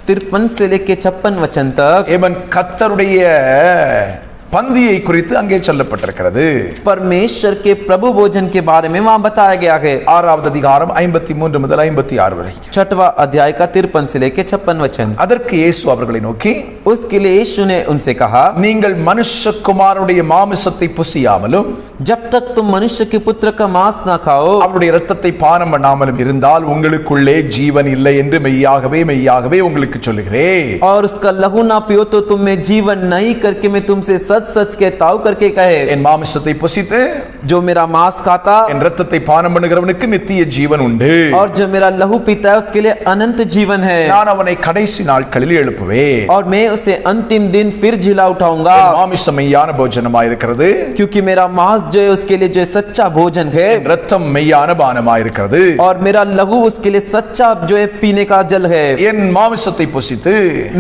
53 से लेके 56 वचन तक ஆமென் கர்த்தருடைய பந்தியை குறித்து அங்கே சொல்லப்பட்டிருக்கிறது परमेश्वर के प्रभु भोजन के बारे में वहां बताया गया है 6வது அதிகாரம் 53 முதல் 56 வரை 6वां अध्याय का 53 से लेके 56 वचन அதற்கு இயேசு அவர்களை நோக்கி उसके लिए यीशु ने उनसे कहा நீங்கள் மனுஷகுமாரனுடைய மாமிசத்தை புசியாமலும் जब तक तुम मनुष्य के पुत्र का मांस ना खाओ அவருடைய இரத்தத்தை பானம் பண்ணாமலும் இருந்தால் உங்களுக்குள்ளே ஜீவன் இல்லை என்று மெய்யாகவே உங்களுக்கு சொல்லுகிறேன் और उसका लहू ना पियो तो तुम में जीवन नहीं करके मैं तुमसे सच सच कहता हूं करके कहे என் மாமிசத்தை புசித்து जो मेरा मांस खाता என் இரத்தத்தை பானம் பண்ணுகிறவனுக்கு நித்திய ஜீவன் உண்டு और जो मेरा लहू पीता है उसके लिए अनंत जीवन है நான் அவனை கடைசி நாட்களில் எழுப்புவேன் और मैं उसे अंतिम दिन फिर जिला उठाऊंगा என் மாமிசம் மெய்யான போஜனமாய் இருக்கிறது क्योंकि मेरा मांस जो है उसके लिए जो है सच्चा भोजन है என் இரத்தம் மெய்யான பானமாய் இருக்கிறது और मेरा लहू उसके लिए सच्चा जो है पीने का जल है என் மாமிசத்தை புசித்து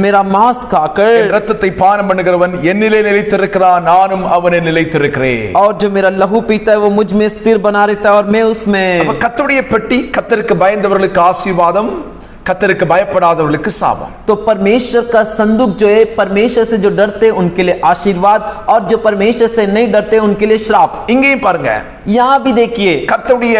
मेरा मांस खाकर என் இரத்தத்தை பானம் பண்ணுகிறவன் என்னிலே நிலைத்திருக்கிறான் நானும் அவனை நிலைத்திருக்கிறேன் और जो मेरा लहू पीता है वो मुझ में स्थिर बना रहता है और मैं उसमें கர்த்தருடைய பெட்டி கர்த்தருக்கு பயந்தவர்களுக்கு ஆசீர்வாதம் கர்த்தருக்கு பயப்படாதவர்களுக்கு சாபம். तो परमेश्वर का संदूक जो है, परमेश्वर से जो डरते उनके लिए आशीर्वाद, और जो परमेश्वर से नहीं डरते उनके लिए श्राप. இங்கேயும் பாருங்க, यहाँ भी देखिए கர்த்தருடைய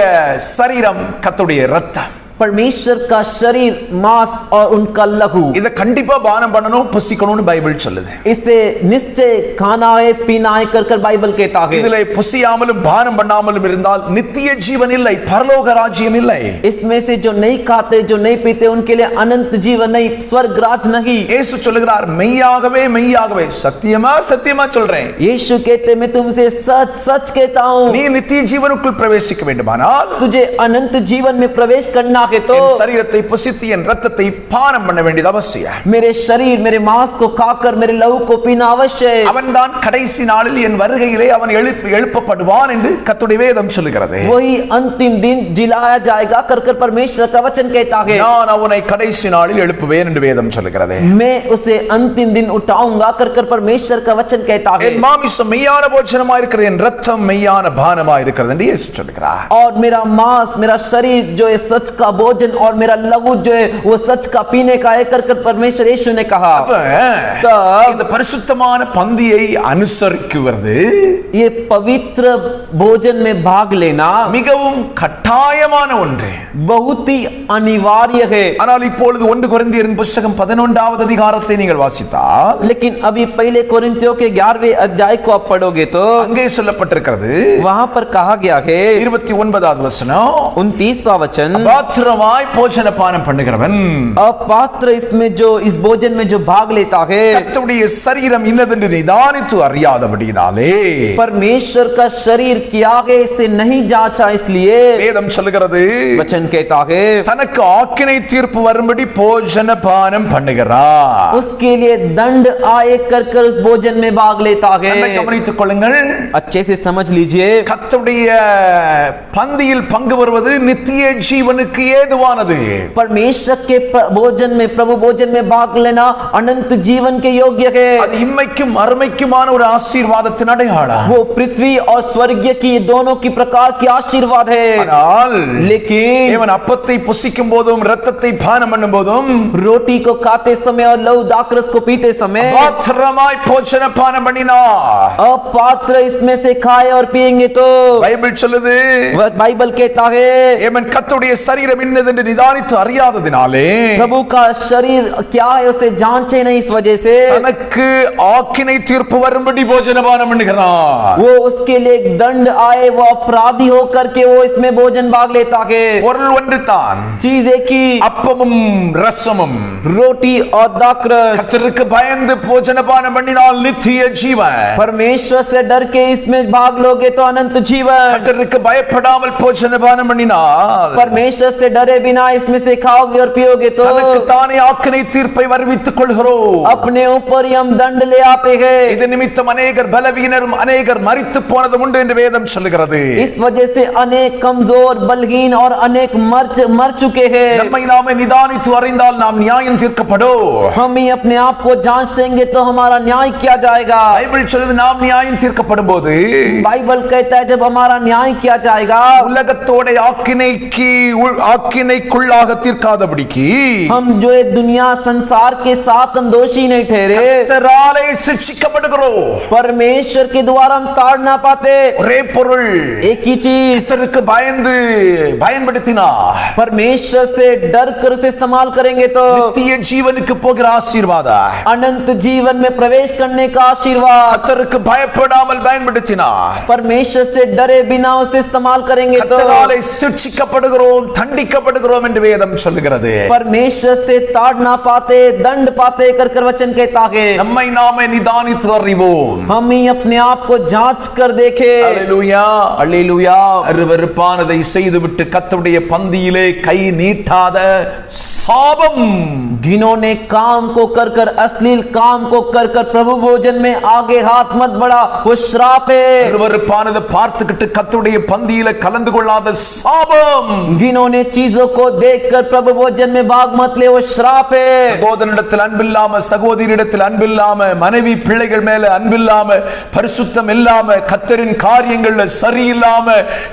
சரீரம், கர்த்தருடைய இரத்தம், परमेश्वर का शरीर, मांस और उनका लहू, இத கண்டிப்பா பானம் பண்ணணும், புசிக்கணும்னு பைபிள் சொல்லுது. इसे निश्चय खाना है, पीना है कर कर बाइबल कहता है. இதிலே புசியாமலும் பானம் பண்ணாமலும் இருந்தால் நித்திய ஜீவன் இல்லை, பரலோக ராஜ்யம் இல்லை. इसमें से जो नहीं खाते, जो नहीं पीते, उनके लिए अनंत जीवन नहीं, स्वर्ग राज नहीं. இயேசு சொல்லுகிறார், மெய்யாகவே மெய்யாகவே, சத்தியமா சத்தியமா சொல்றேன், यीशु कहते मैं तुमसे सच सच कहता हूँ, நீ நித்திய ஜீவனுக்குள் பிரவேசிக்க வேண்டுமானால் तुझे अनंत जीवन में प्रवेश करना है तो என் சரீரத்தை புசித்து என் இரத்தத்தை பானம் பண்ண வேண்டியது அவசியம். मेरे शरीर, मेरे मांस को खाकर मेरे लहू को पीना अवश्य है. அவன்தான் கடைசி நாளில் என் வருகையிலே அவன் எழுப்பப்படுவான் என்று கர்த்தருடைய வேதம் சொல்லுகிறது. वही अंतिम दिन जिलाया जाएगा कर कर परमेश्वर का वचन कहता है. நான் அவனை கடைசி நாளில் எழுப்புவேன் என்று வேதம் சொல்லுகிறது. मैं उसे अंतिम दिन उठाऊंगा कर कर परमेश्वर का वचन कहता है. என் மாமிசம் மெய்யான போஜனமா இருக்கிறது, என் இரத்தம் மெய்யான பானமா இருக்கிறது என்று இயேசு சொல்லுகிறார். और मेरा मांस, मेरा शरीर जो है सच का भोजन, और मेरा लहू जो है वो सच का पीने का है कर कर परमेश्वर यीशु ने कहा. இந்த பரிசுத்தமான பந்தியை அனுசரிக்குவது, ये पवित्र भोजन में भाग लेना மிகவும் கட்டாயமான ஒன்று, बहुत ही अनिवार्य है. ஆனால் இப்பொழுது 1 கொரிந்தியரின் புத்தகம் 11வது அதிகாரத்தை நீங்கள் வாசித்தால், लेकिन अभी पहले कोरिन्थियों के 11वें अध्याय को आप पढ़ोगे तो அங்கே சொல்லப்பட்டிருக்கிறது, वहां पर कहा गया है 29வது வசனம், 29वां वचन, பாத்திரமாய் போஜன பானம் பண்ணுகிறவன் अपात्र इसमें जो इस भोजन में जो भाग लेता है, கர்த்தருடைய சரீரம் இன்னதென்று நிதானித்து அறியாதபடியினாலே, परमेश्वर का शरीर क्या है इसे नहीं जांचा, इसलिए வேதம் சொல்லுகிறது, वचन कहता है தனக்கு ஆக்கினை தீர்ப்பு வரும்படி போஜன பானம் பண்ணுகிறார். उसके लिए दंड आए कर कर उस भोजन में भाग लेता है. என்னை கவனித்துக் கொள்ளுங்கள், अच्छे से समझ लीजिए, கர்த்தருடைய பந்தியில் பங்கு வருவது நித்திய ஜீவனுக்கு ஏதுவானது. परमेश्वर के भोजन में, प्रभु भोजन में भाग लेना अनंत जीवन के योग्य है. அது இம்மைக்கும் மறுமைக்குமான ஒரு ஆசீர்வாதத்தின் அடையாளம். वो पृथ्वी और स्वर्ग की दोनों की प्रकार की आशीर्वाद है. ஆனால் लेकिन இவன் அப்பத்தை புசிக்கும் போதும் இரத்தத்தை பானம் பண்ணும் போதும் रोटी को खाते समय और लहू दाखरस को पीते समय பாத்திரமாய் போஜன பானம் பண்ணினார். अपात्र इसमें से खाए और पिएंगे तो பைபிள் சொல்லுது, बाइबल कहता है இவன் கர்த்தருடைய சரீரம் இன்னதென்று நிதானித்து அறியாததினாலே, प्रभु का शरीर क्या है उसे जांचे नहीं, इस वजह से தனக்கு ஆக்கினை தீர்ப்பு வரும்படி போஜன பானம் பண்ணுகிறான். वो उसके लिए एक दंड आए, वो अपराधी होकर के वो इसमें भोजन भाग लेता है. பொருள் ஒன்று தான், चीज एक ही, அப்பமும் ரசமும். रोटी और दाखरस. கர்த்தருக்கு பயந்து போஜன பானம் பண்ணினால் நித்திய ஜீவன், परमेश्वर से डर के इसमें भाग लोगे तो अनंत जीवन. கர்த்தருக்கு பயப்படாமல் போஜன பானம் பண்ணினால் परमेश्वर से डरे बिना इसमें से खाओगे और पियोगे तो தனக்கு தானே ஆக்கினை தீர்ப்பை வருவித்துக் கொள்கிறோம். अपने ऊपर ही हम दंड ले आते हैं. இது நிமித்தம் அநேகர் பலவீனரும் அநேகர் மரித்து போனதும் உண்டு என்று வேதம் சொல்லுகிறது. इस वजह से अनेक कमजोर, बलहीन और अनेक मर चुके हैं. நம்மை நாமே நிதானித்து அறிந்தால் நாம் நியாயம் தீர்க்கப்படும். हम ही अपने आप को जांच देंगे तो हमारा न्याय किया जाएगा. பைபிள் சொல்லுது, நாம் நியாயம் தீர்க்கப்படும் போது बाइबल कहता है जब हमारा न्याय किया जाएगा, உலகத்தோட ஆக்கினைக்குள்ளாக தீர்க்காதபடிக்கு हम जो है दुनिया संसार के साथ हम दोषी नहीं ठहरे, கர்த்தராலே சிட்சிக்கப்படுகிறோம். परमेश्वर के द्वारा हम ताड़ ना पाते. ஒரே பொருள், एक ही चीज, கர்த்தருக்கு பயந்து பயன்படுத்தினார் परमेश्वर से डर कर उसे इस्तेमाल करेंगे तो நித்திய ஜீவனுக்கு போகிற ஆசீர்வாதம், अनंत जीवन में प्रवेश करने का आशीर्वाद. கர்த்தருக்கு பயப்படாமல் பயன்படுத்தினார், परमेश्वर से डरे बिना उसे इस्तेमाल करेंगे तो கர்த்தராலே சிட்சிக்கப்படுகிறோம், தண்டிக்கப்படுகிறோம் என்று வேதம் சொல்லுகிறது. परमेश्वर से ताड़ ना पाते, दंड पाते कर कर वचन कहता है. நம்மை நாமே நிதானித்து அறிவோம். हम ही अपने आप को जांच कर देखे. அல்லேலூயா. हालेलुया. அருவருப்பானதை செய்துவிட்டு கர்த்தருடைய பந்தியிலே கை நீட்டாத சாபம், घिनौने काम को कर कर, अश्लील काम को कर कर प्रभु भोजन में आगे हाथ मत बढ़ा, वो श्राप है. அருவருப்பானதை பார்த்துக்கிட்டு கர்த்தருடைய பந்தியில கலந்து கொள்ளாத சாபம், घिनौने चीजों को देखकर प्रभु भोजन में भाग मत ले, वो श्राप है. சகோதரனிடத்தில் அன்பில்லாம, சகோதரியிடத்தில் அன்பில்லாம, மனைவி பிள்ளைகள் மேல அன்பில்லாம, பரிசுத்தம் இல்லாம, கர்த்தரின் காரியங்கள்ல சரியில்லாம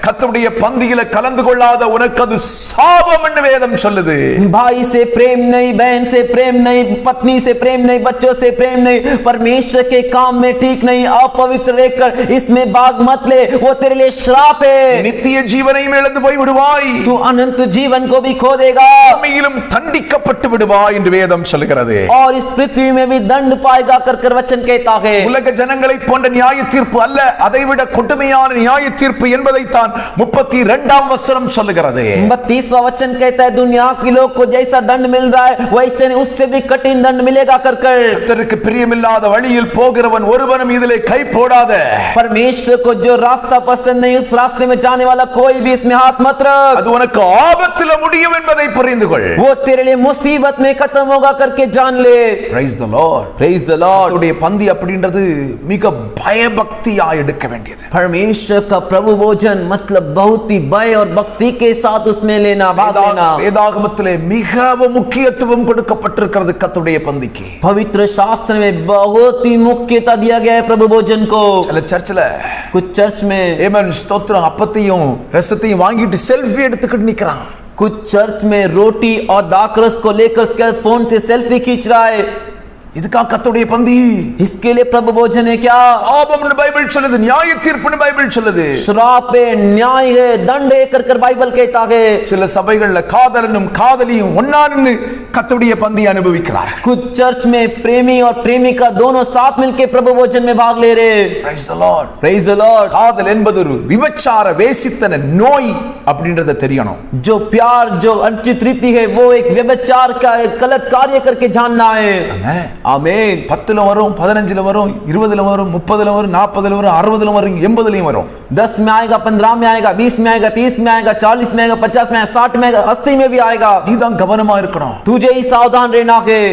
கர்த்தருடைய பந்தியில கலந்து கொள்ளாத உனக்கு அது சாபம் என்று வேதம் சொல்லுது. भाई भाई से प्रेम नहीं, बहन से प्रेम नहीं, पत्नी से प्रेम नहीं, बच्चों से प्रेम नहीं, परमेश्वर के काम में ठीक नहीं, अपवित्र रहकर इसमें भाग मत ले, वो तेरे लिए श्राप है। நித்திய ஜீவனையும் இழந்து போய் விடுவாய், तू अनंत जीवन को भी खो देगा பூமியிலும் தண்டிக்கப்பட்டு விடுவாய் என்று வேதம் சொல்கிறது। और इस पृथ्वी में भी दंड पाएगा कर वचन कहता है। உலக ஜனங்களை போன்ற நியாய தீர்ப்பு அல்ல, அதைவிட கொடுமையான நியாய தீர்ப்பு என்பதைத்தான் 32ஆம் வசனம் சொல்லுகிறது। 32वां वचन कहता है दुनिया के लोग को जैसा दंड मिल रहा है वैसे नहीं, उससे भी कठिन दंड मिलेगा कर கர்த்தருக்கு பிரியமில்லாத வழியில் போகிறவன் ஒருவனும் இதிலே கை போடாத। परमेश्वर को जो रास्ता पसंद नहीं उस रास्ते में जाने वाला कोई भी इसमें हाथ मत रख, அது உனக்கு ஆபத்தில் முடியும் என்பதை புரிந்து கொள்। वो तेरे लिए मुसीबत में खत्म होगा करके जान ले। Praise the Lord, Praise the Lord। கர்த்தருடைய பந்தி அப்படின்றது மிக பயபக்தியா எடுக்க வேண்டியது। परमेश्वर का प्रभु भोजन मतलब बहुत ही भय और भक्ति के साथ उसमें लेना, भाग लेना। வேதாகமத்திலே மிகவும் முக்கியத்துவம் கொடுக்கப்பட்டிருக்கிறது கர்த்தருடைய பந்திக்கு। पवित्र शास्त्र में बहुत ही मुख्यता दिया गया है प्रभु भोजन को। சில சர்ச்சில் कुछ चर्च में ஏமன் ஸ்தோத்திரம் அப்பத்தையும் ரசத்தையும் வாங்கிட்டு செல்ஃபி எடுத்துக்கிட்டு நிக்கிறான்। कुछ चर्च में रोटी और दाकरस को लेकर उसके फोन से सेल्फी खींच रहा है। இதுக்கா கர்த்தருடைய பந்தி? इसके लिए प्रभु भोजन है क्या? சாபம்னு பைபிள் சொல்லுது, நியாய தீர்ப்புன்னு பைபிள் சொல்லுது। श्राप है, न्याय है, दंड है कर बाइबल कहता है। சில சபைகள்ல காதலனும் காதலியும் ஒண்ணா நின்னு கர்த்தருடைய பந்தி அனுபவிக்கிறார்। कुछ चर्च में प्रेमी और प्रेमिका दोनों साथ मिलकर प्रभु भोजन में भाग ले रहे। Praise the Lord, Praise the Lord। காதல் என்பது ஒரு விபச்சார வேசித்தன நோய் அப்படின்றத தெரியணும்। जो प्यार जो अनुचित रीति है वो एक व्यभिचार का एक गलत कार्य करके जानना है। आमीन। 10ல வரும், 15ல வரும், 20ல வரும், 30ல வரும், 40ல வரும், 60ல வரும், 80லயும் வரும்। 10 में आएगा, 15 में आएगा, 20 में आएगा, 30 में आएगा, 40 में आएगा, 50 में आएगा, 60 में आएगा, 80 में भी आएगा। நீதான் கவனமா இருக்கணும்। तुझे ही सावधान रहना है।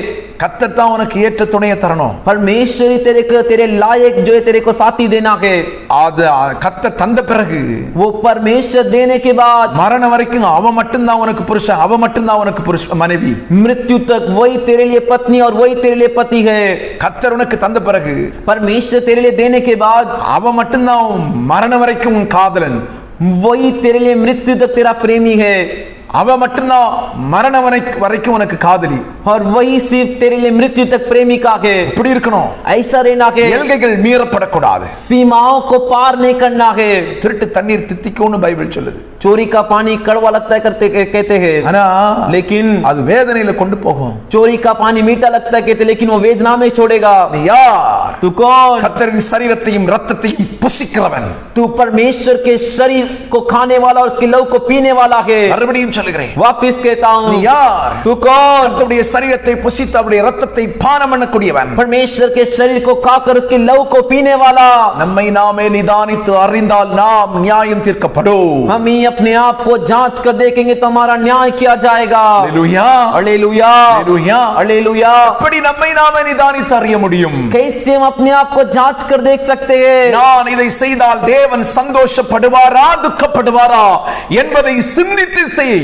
கர்த்தர் தான் உனக்கு ஏற்ற துணையை தரணும்। परमेश्वर ही तेरे लायक जो है तेरे को साथी देना है। அது கர்த்தர் தந்த பிறகு वो परमेश्वर देने के बाद மரணம் வரைக்கும் அவ மட்டும்தான் உனக்கு புருஷன், அவ மட்டும்தான் உனக்கு மனைவி। मृत्यु तक वही तेरे लिए पत्नी और वही तेरे लिए पति है। கர்த்தர் உனக்கு தந்த பிறகு परमेश्वर तेरे लिए देने के बाद அவ மட்டும்தான் மரணம் வரைக்கும் உன் காதலன், वही तेरे लिए मृत्यु तक तेरा प्रेमी है। அவ மட்டும்தான் மரணம் வரைக்கும் உனக்கு காதலி, और वही सिर्फ तेरे लिए मृत्यु तक प्रेमिका है। இப்படி இருக்கணும்। ऐसा रहना है। எல்கைகள் மீறப்படக்கூடாது, सीमाओं को पार नहीं करना है। திருட்டு தண்ணீர் தித்திக்கும்னு பைபிள் சொல்லுது। चोरी का पानी कड़वा लगता है करते कहते हैं, ஆனா लेकिन அது வேதனையில கொண்டு போகும்। चोरी का पानी मीठा लगता है कहते, लेकिन वो वेदना में छोड़ेगा। நீ யார்? तू कौन? கர்த்தரின் சரீரத்தையும் இரத்தத்தையும் புசிக்கிறவன்। तू परमेश्वर के शरीर को खाने वाला और उसके लहू को पीने वाला है। மறுபடியும் சொல்லுகிறேன், वापिस कहता हूँ, நீ யார்? तू कौन? கர்த்தருடைய சரீரத்தை புசித்து அவருடைய இரத்தத்தை பானம் பண்ணக்கூடியவன்। परमेश्वर के शरीर को खाकर उसके लहू को पीने वाला। நம்மை நாமே நிதானித்து அறிந்தால் நாம் நியாயம் தீர்க்கப்படும்। हम ही अपने आप को जांच कर देखेंगे तो हमारा न्याय किया जाएगा। Hallelujah, hallelujah, hallelujah, hallelujah. எப்படி நம்மை நாமே நிதானித்து அறிய முடியும்? कैसे हम अपने आप को जांच कर देख सकते हैं? நான் இதை செய்தால் தேவன் சந்தோஷப்படுவாரா துக்கப்படுவாரா என்பதை சிந்தித்து செய்।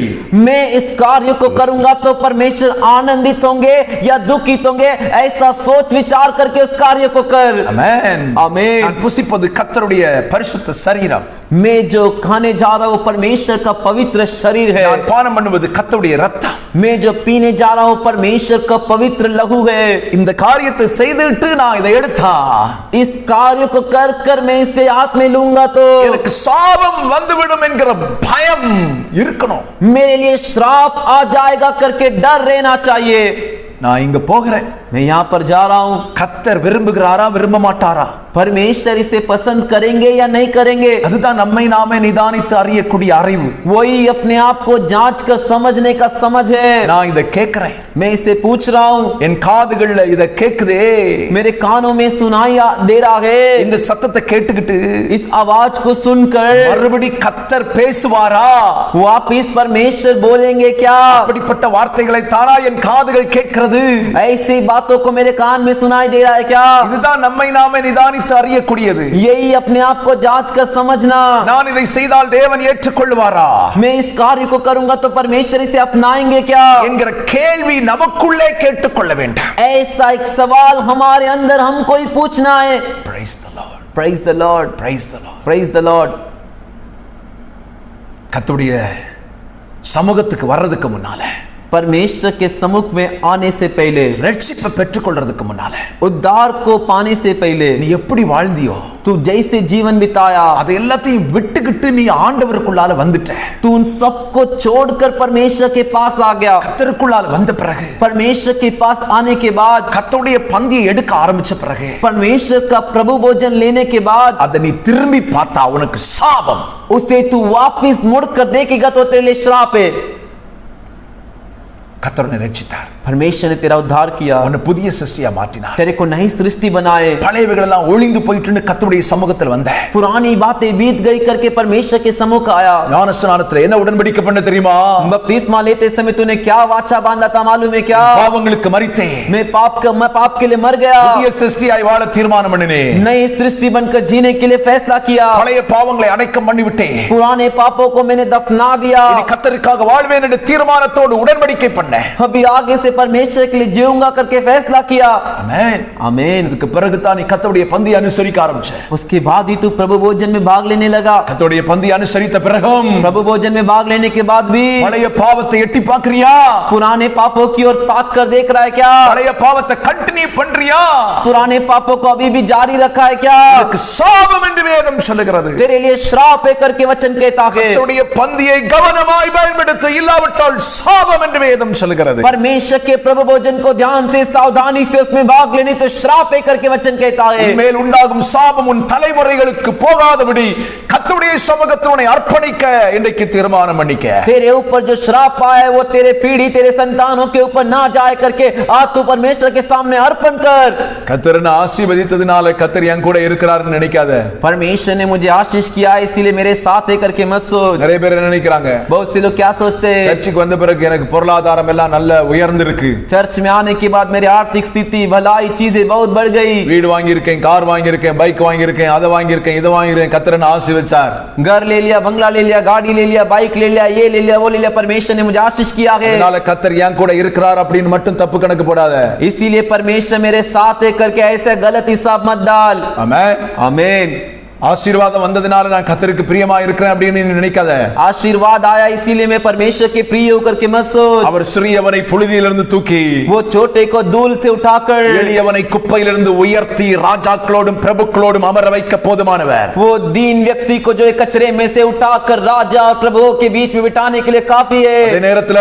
मैं इस कार्य को करूंगा तो परमेश्वर आनंदित होंगे या दुखित होंगे, ऐसा सोच विचार करके उस कार्य को कर। ஆமென், आमीन। நான் புசிப்பது கர்த்தருடைய பரிசுத்த சரீரம், मैं जो खाने जा रहा हूँ परमेश्वर का पवित्र शरीर है। நான் பானம் பண்ணுவது கர்த்தருடைய இரத்தம்। मैं जो पीने जा रहा हूँ परमेश्वर का पवित्र लहू है। இந்த காரியத்தை செய்துட்டு நான் இதை எடுத்தா इस कार्य को कर कर मैं इसे हाथ में लूंगा तो எனக்கு சாபம் வந்துவிடும் என்கிற பயம் இருக்கணும்। मेरे लिए श्राप आ जाएगा करके डर रहना चाहिए। நான் இங்க போகிறேன், मैं यहाँ पर जा रहा हूँ, கர்த்தர் விரும்புகிறாரா விரும்ப மாட்டாரா? परमेश्वर इसे पसंद करेंगे या नहीं करेंगे? அதுதான் நம்மை நாமே நிதானித்து அறியக்கூடிய அறிவு। वही अपने आप को जांच कर समझने का समझ है। நான் இதை கேட்கிறேன், मैं इसे पूछ रहा हूँ, என் காதுகள்ல இதை கேக்குதே, मेरे कानों में सुनाई दे रहा है। இந்த சத்தத்தை கேட்டுக்கிட்டு इस आवाज को सुनकर மறுபடி கர்த்தர் பேசுவாரா? वापिस परमेश्वर बोलेंगे क्या? அப்படிப்பட்ட வார்த்தைகளை தானா என் காதுகள் கேட்கிறது? ऐसी बातों को मेरे कान में सुनाई दे रहा है क्या? இதுதான் நம்மை நாமே நிதானித்து அறியக்கூடியது। यही अपने आप को जांच कर समझना। நான் இதை செய்தால் தேவன் ஏற்றுக்கொள்வாரா मैं इस कार्य को करूंगा तो परमेश्वर इसे अपनाएंगे क्या என்கிற கேள்வி நமக்குள்ளே கேட்டுக்கொள்ள வேண்டும்। ऐसा एक सवाल हमारे अंदर हमको ही पूछना है। Praise the Lord, Praise the Lord, praise the Lord। praise the Lord। கர்த்தருடைய சமூகத்துக்கு வர்றதுக்கு முன்னால परमेश्वर के सम्मुख में आने से पहले, ரட்சிப்பை பெற்றுக்கொள்றதுக்கு முன்னால उद्धार को पाने से पहले நீ எப்படி வாழ்ந்தியோ तू जैसे जीवन बिताया, அது எல்லாத்தையும் விட்டுக்கிட்டு நீ ஆண்டவருக்குள்ளால வந்துட்ட. तू उन सबको छोड़कर परमेश्वर के पास आ गया। கர்த்தருக்குள்ளால வந்த பிறகு, परमेश्वर के पास आने के बाद, கர்த்தருடைய பந்தியை எடுக்க ஆரம்பிச்ச பிறகு, परमेश्वर का प्रभु भोजन लेने के बाद, அதை நீ திரும்பி பார்த்தா உனக்கு சாபம். उसे तू वापिस मुड़कर देखेगा तो तेरे लिए श्राप है। கர்த்தர் உன்னை ரட்சித்தார், परमेश्वर ने तेरा उद्धार किया, உன்னை புதிய சிருஷ்டியா மாற்றினார். तेरे को नई सृष्टि बनाए, பழையவைகள் எல்லாம் ஒளிந்து போயிட்டுன்னு கர்த்தருடைய சமூகத்தில் வந்த. पुरानी बातें बीत गई करके परमेश्वर के सम्मुख आया। ஞானஸ்நானத்துல என்ன உடன்படிக்கை பண்ண தெரியுமா? बपतिस्मा लेते समय तूने क्या वाचा बांधा था मालूम है क्या? பாவங்களுக்கு மரித்தே, मैं पाप के लिए मर गया, புதிய சிருஷ்டியாய் வாழ தீர்மானம் பண்ணினேன். नई सृष्टि बनकर जीने के लिए फैसला किया, பழைய பாவங்களை அடக்கம் பண்ணிவிட்டே, पुराने पापों को मैंने दफना दिया, இனி கர்த்தருக்காக வாழ்வேன் என்ற தீர்மானத்தோடு உடன்படிக்கை பண்ண. अभी आगे से परमेश्वर के लिए जीऊंगा करके फैसला किया। ஆமென், आमीन। இதுக்கு பிறகு தான் நீ கர்த்தருடைய பந்தியை அனுசரிக்க ஆரம்பிச்ச. उसके बाद ही तू प्रभु भोजन में भाग लेने लगा। கர்த்தருடைய பந்தியை அனுசரித்த பிறகும் प्रभु भोजन में भाग लेने के बाद भी பழைய பாவத்தை எட்டி பார்க்கறியா? पुराने पापों की ओर ताक कर देख रहा है क्या? பழைய பாவத்தை கண்டினியூ பண்றியா? पुराने पापों को अभी भी जारी रखा है क्या? இதுக்கு சாபம் என்று வேதம் சொல்லுகிறது. तेरे लिए श्राप है करके वचन कहता है। கர்த்தருடைய பந்தியை கவனமாய் பயன்படுத்த, இல்லாவிட்டால் சாபம் என்று வேதம் சொல்லுகிறது. परमेश्वर के प्रभु भोजन को ध्यान से सावधानी से उसमें भाग लेने तो श्राप है करके वचन कहता है। மேல் உண்டாகும் சாபம் உன் தலைமுறைகளுக்கு போகாதபடி கர்த்தருடைய சமூகத்தில் உன்னை அர்ப்பணிக்க இன்றைக்கு தீர்மானம் பண்ணிக்க. तेरे ऊपर जो श्राप आया है वो तेरे पीढ़ी तेरे संतानों के ऊपर ना जाए करके आज तू परमेश्वर के सामने अर्पण कर। கர்த்தர் ஆசீர்வதித்ததினால கர்த்தர் என் கூட இருக்கிறார்னு நினைக்காத. परमेश्वर ने मुझे आशीष किया है इसीलिए मेरे साथ है करके मत सोच। நிறைய பேர் என்ன நினைக்கிறாங்க? बहुत से लोग क्या सोचते हैं? சர்ச்சுக்கு வந்த பிறகு எனக்கு பொருளாதாரம் எல்லாம் நல்ல உயர்ந்திருக்கு, चर्च में आने के बाद मेरी आर्थिक स्थिति भलाई चीजें बहुत बढ़ गई, வீடு வாங்கியிருக்கேன், கார் வாங்கியிருக்கேன், பைக் வாங்கியிருக்கேன், அதை வாங்கியிருக்கேன், இதை வாங்கியிருக்கேன். கர்த்தர் என்ன ஆசீர்வதிச்சார். घर ले लिया, बंगला ले लिया, गाड़ी ले लिया, बाइक ले लिया, ये ले लिया, वो ले लिया। परमेश्वर ने मुझे आशीष किया है, அதனால கர்த்தர் என் கூட இருக்கிறார் அப்படின்னு மட்டும் தப்பு கணக்கு போடாத. इसीलिए परमेश्वर मेरे साथ है करके ऐसा गलत हिसाब मत डाल। ஆமென். आमीन। ஆசீர்வாதம் வந்ததினால நான் கர்த்தருக்கு பிரியமா இருக்கிறேன் அப்படின்னு நீ நினைக்காத. आशीर्वाद आया इसीलिए मैं परमेश्वर के प्रिय होकर के मत सोच। அவர் சிறியவனை புழுதியிலிருந்து தூக்கி, वो छोटे को धूल से उठाकर, எளியவனை குப்பையிலிருந்து உயர்த்தி ராஜாக்களோடும் பிரபுக்களோடும் அமர வைக்க போதுமானவர். वो दीन व्यक्ति को जो एक कचरे में से उठाकर राजा और प्रभुओं के बीच में बिठाने के लिए काफी அதே है। நேரத்துல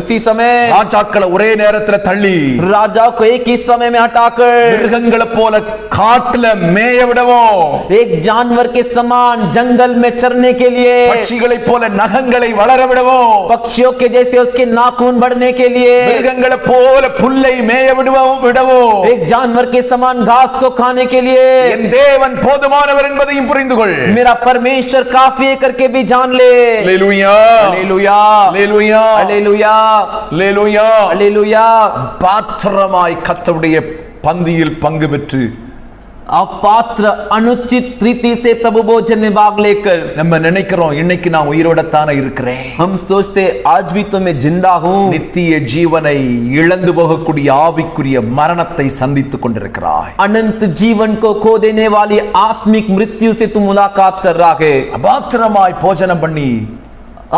उसी समय ராஜாக்களை ஒரே நேரத்துல தள்ளி राजाओं को एक ही समय में हटाकर மிருகங்களை போல காட்டுல மேய விடவும், एक जानवर के समान जंगल में चरने के लिए, பட்சிகளை போல நகங்களை வளர விடவும், पक्षियों के जैसे उसके नाखून बढ़ने के लिए, மிருகங்களை போல புல்லை மேய விடவும், एक जानवर के समान घास को खाने के लिए என் தேவன் போதுமானவர் என்பதையும் புரிந்து கொள். मेरा परमेश्वर काफी है करके भी जान ले। அல்லேலூயா, हालेलुया, அல்லேலூயா, हालेलुया, அல்லேலூயா. हालेलुया। பாத்திரமாய் கர்த்தருடைய பந்தியில் பங்கு பெற்று अपात्र अनुचित रीति से प्रभु भोजन में भाग लेकर நம்ம நினைக்கிறோம் இன்னைக்கு நான் உயிரோடத்தானே இருக்கிறேன், हम सोचते आज भी तो मैं जिंदा हूँ, நித்திய ஜீவனை இழந்து போகக்கூடிய ஆவிக்குரிய மரணத்தை சந்தித்துக் கொண்டிருக்கிறாய். अनंत जीवन को खो देने वाली आत्मिक मृत्यु से तू मुलाकात कर रहा है। அபாத்திரமாய் போஜனம் பண்ணி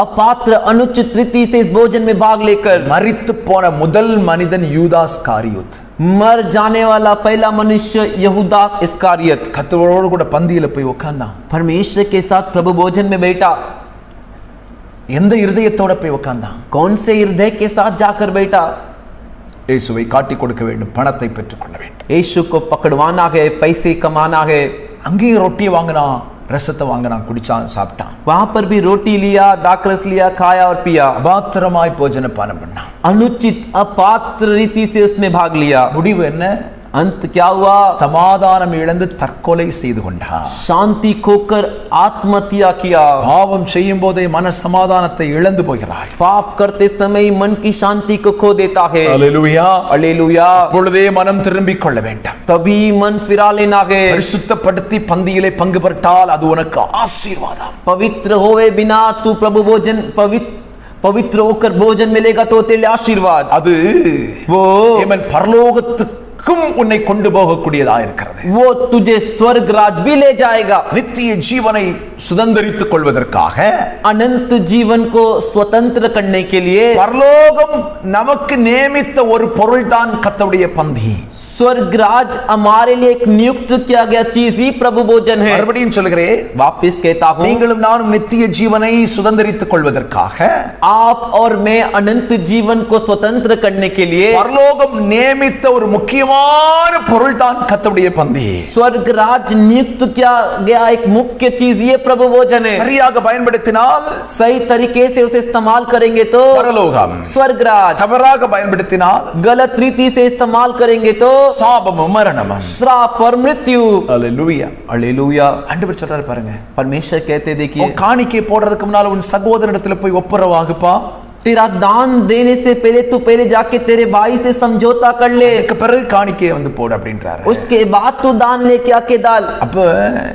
अपात्र अनुचित रीति से इस भोजन में भाग लेकर மரித்து போன முதல் மனிதன் யூதாஸ் காரியோத், मर जाने वाला पहला मनुष्य यहूदास इस्कारियत கர்த்தரோடு கூட பந்தியில போய் உட்கார்ந்தான். परमेश्वर के साथ प्रभु भोजन में बैठा। எந்த இருதயத்தோட போய் உட்கார்ந்தான்? कौन से हृदय के साथ जाकर बैठा? இயேசுவை காட்டி கொடுக்க வேண்டும், பணத்தை பெற்றுக்கொள்ள வேண்டும். यीशु को पकड़वाना है, पैसे कमाना है। அங்கேயும் ரொட்டியை வாங்கினான், ரசத்தை வாங்கினான், குடிச்சான், சாப்பிட்டான். वहां पर भी रोटी लिया, दाखरस लिया, खाया और पिया। அபாத்திரமாய் போஜன பானம் பண்ணான். अनुचित अपात्र रीति से उसमें भाग लिया। முடிவு என்ன? अंत क्या हुआ? சமாதானம் இழந்து தற்கொலை செய்து கொண்டான். शांति खोकर आत्महत्या किया। பாவம் செய்யும் போதே மன சமாதானத்தை இழந்து போகிறாய். पाप करते समय मन की शांति को खो देता है। அல்லேலூயா, हालेलुया। இப்பொழுதே மனம் திரும்பிக் கொள்ள வேண்டும். तभी मन फिरा लेना है। பரிசுத்தப்படுத்தி பந்தியிலே பங்கு பெற்றால் அது உனக்கு ஆசீர்வாதம். पवित्र होए बिना तू प्रभु भोजन पवित्र होकर भोजन मिलेगा तो तेरे आशीर्वाद। அது वो ஏமன் பரலோகத்துக்கு உன்னை கொண்டு போகக்கூடியதா இருக்கிறது. वो तुझे स्वर्ग राज भी ले जाएगा. நித்திய ஜீவனை சுதந்தரித்துக் கொள்வதற்காக, अनंत जीवन को स्वतंत्र करने के लिए பரலோகம் நமக்கு நியமித்த ஒரு பொருள்தான் கர்த்தருடைய பந்தி. स्वर्ग राज हमारे लिए एक नियुक्त किया गया चीज ही प्रभु भोजन है. மறுபடியும் சொல்கிறேன், वापिस कहता हूं, நீங்களும் நானும் நித்திய ஜீவனை சுதந்தரித்துக் கொள்வதற்காக, आप और मैं अनंत जीवन को स्वतंत्र करने के लिए பரலோகம் நியமித்த ஒரு முக்கியமான பொருள்தான் கர்த்தருடைய பந்தி. स्वर्ग राज नियुक्त किया गया एक मुख्य चीज ये प्रभु भोजन है. சரியாக பயன்படுத்தினால் सही तरीके से उसे इस्तेमाल करेंगे तो பரலோகம், स्वर्ग राज. தவறாக பயன்படுத்தினால் गलत रीति से इस्तेमाल करेंगे तो சாபமும் மரணமும். श्राप और मृत्यु. அல்லேலூயா. हालेलुया. ஆண்டவர் சொல்றாரு பாருங்க, परमेश्वर कहते देखिए, உன் காணிக்கை போடுறதுக்கு முன்னால உன் சகோதரனிடத்துல போய் ஒப்புரவாகுப்பா. तेरा दान देने से पहले तू पहले जाके तेरे भाई से समझौता कर ले, அதுக்கு பிறகு காணிக்கையை வந்து போடு அப்படின்றாரு. उसके बाद तू दान लेके आके डाल. அப்ப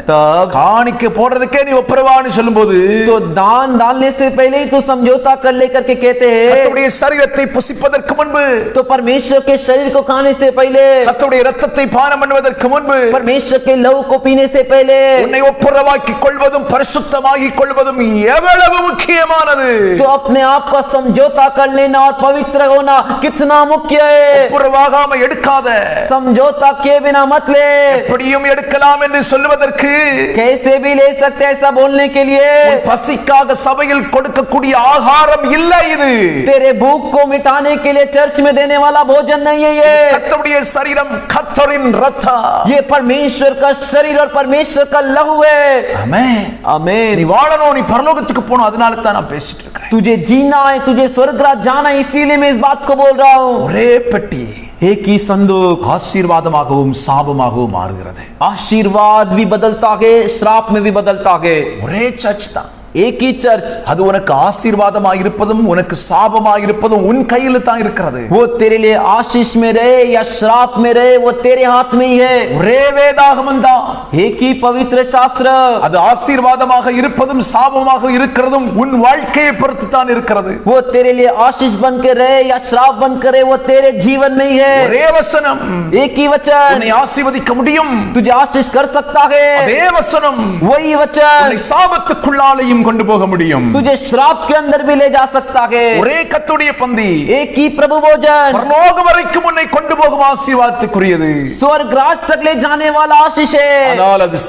तब காணிக்கை போடுறதுக்கே நீ ஒப்புரவான்னு சொல்லும்போது, तो दान डालने से पहले ही तू समझौता कर ले करके कहते हैं, கர்த்தருடைய சரீரத்தை புசிப்பதற்கு முன்பு, तो परमेश्वर के शरीर को खाने से पहले, கர்த்தருடைய இரத்தத்தை பானம் பண்ணுவதற்கு முன்பு, परमेश्वर के लहू को पीने से पहले உன்னை ஒப்புரவாக்கிக் கொள்வதும் பரிசுத்தமாகிக் கொள்வதும் எவ்வளவு முக்கியமானது. तो अपने आप का समझौता कर लेना और पवित्र होना कितना मुख्य है. ஒப்புரவாகாம எடுக்காத, समझौता किए बिना मत ले. எப்படியும் எடுக்கலாம் என்று சொல்வதற்கு कैसे भी ले सकते ऐसा बोलने के लिए பசிக்காக சபையில் கொடுக்கக்கூடிய ஆகாரம் இல்லை இது. तेरे भूख को मिटाने के लिए चर्च में देने वाला भोजन नहीं है ये. கர்த்தருடைய சரீரம், கர்த்தரின் இரத்தம். ये परमेश्वर का शरीर और परमेश्वर का लहू है. ஆமென். आमीन. நீ வாழணும், நீ பரலோகத்துக்கு போகணும், அதனால தான் நான் பேசிட்டு இருக்கேன். तुझे जीना है, तुझे स्वर्ग राज जाना है, इसीलिए मैं इस बात को बोल रहा हूँ. ஒரே பெட்டி एक ही संदूक ஆசீர்வாதமாகவும் சாபமாகவும் மாறுகிறது. आशीर्वाद भी बदलता है, श्राप में भी बदलता है. ஒரே சர்ச் தான். एक ही चर्च, அது உனக்கு ஆசீர்வாதமாக இருப்பதும் உனக்கு சாபமாக இருப்பதும் உன் கையில் தான் இருக்கிறது. वो तेरे लिए आशीष में रहे या श्राप में रहे वो तेरे हाथ में ही है. ஒரே வேதாகமம் தான். एक ही पवित्र शास्त्र, அது ஆசீர்வாதமாக இருப்பதும் சாபமாக இருக்கிறதும் உன் வாழ்க்கையை பொறுத்து தான் இருக்கிறது. वो तेरे लिए आशीष बन के रहे या श्राप बन कर रहे वो तेरे जीवन में ही है. ஒரே வசனம் एक ही वचन உன்னை ஆசீர்வதிக்க முடியும். तुझे आशीष कर सकता है. அதே வசனம் वही वचन உன்னை சாபத்துக்குள்ளாலையும் கொண்டு போக முடியும். तुझे श्राप के अंदर भी ले जा सकता है. ஒரே கர்த்தருடைய பந்தி, एक ही प्रभु भोजन, பரலோகம் வரைக்கும் உன்னை கொண்டு போகும் ஆசீர்வாதத்துக்குரியது. स्वर्ग राज तक ले जाने वाला आशीष है. ஆனால் அது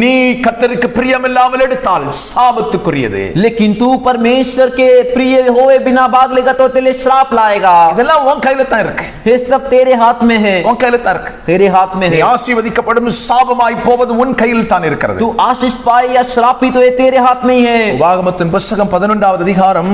நீ கர்த்தருக்கு பிரியமில்லாமல் எடுத்தால் சாபத்துக்குரியது. लेकिन तू परमेश्वर के प्रिय होए बिना भाग लेगा तो तेरे श्राप लाएगा. இதெல்லாம் உன் கையில தான் இருக்கு. ये सब तेरे हाथ में है, உன் கையில தான் இருக்கு. तेरे हाथ में நீ है. ஆசீர்வதிக்கப்படும் சாபமாய் போவது உன் கையில் தான் இருக்கிறது. तू आशीष पाए या श्रापित होए तेरे हाथ में ही है. உபாகமத்தின் புத்தகம் 11வது அதிகாரம்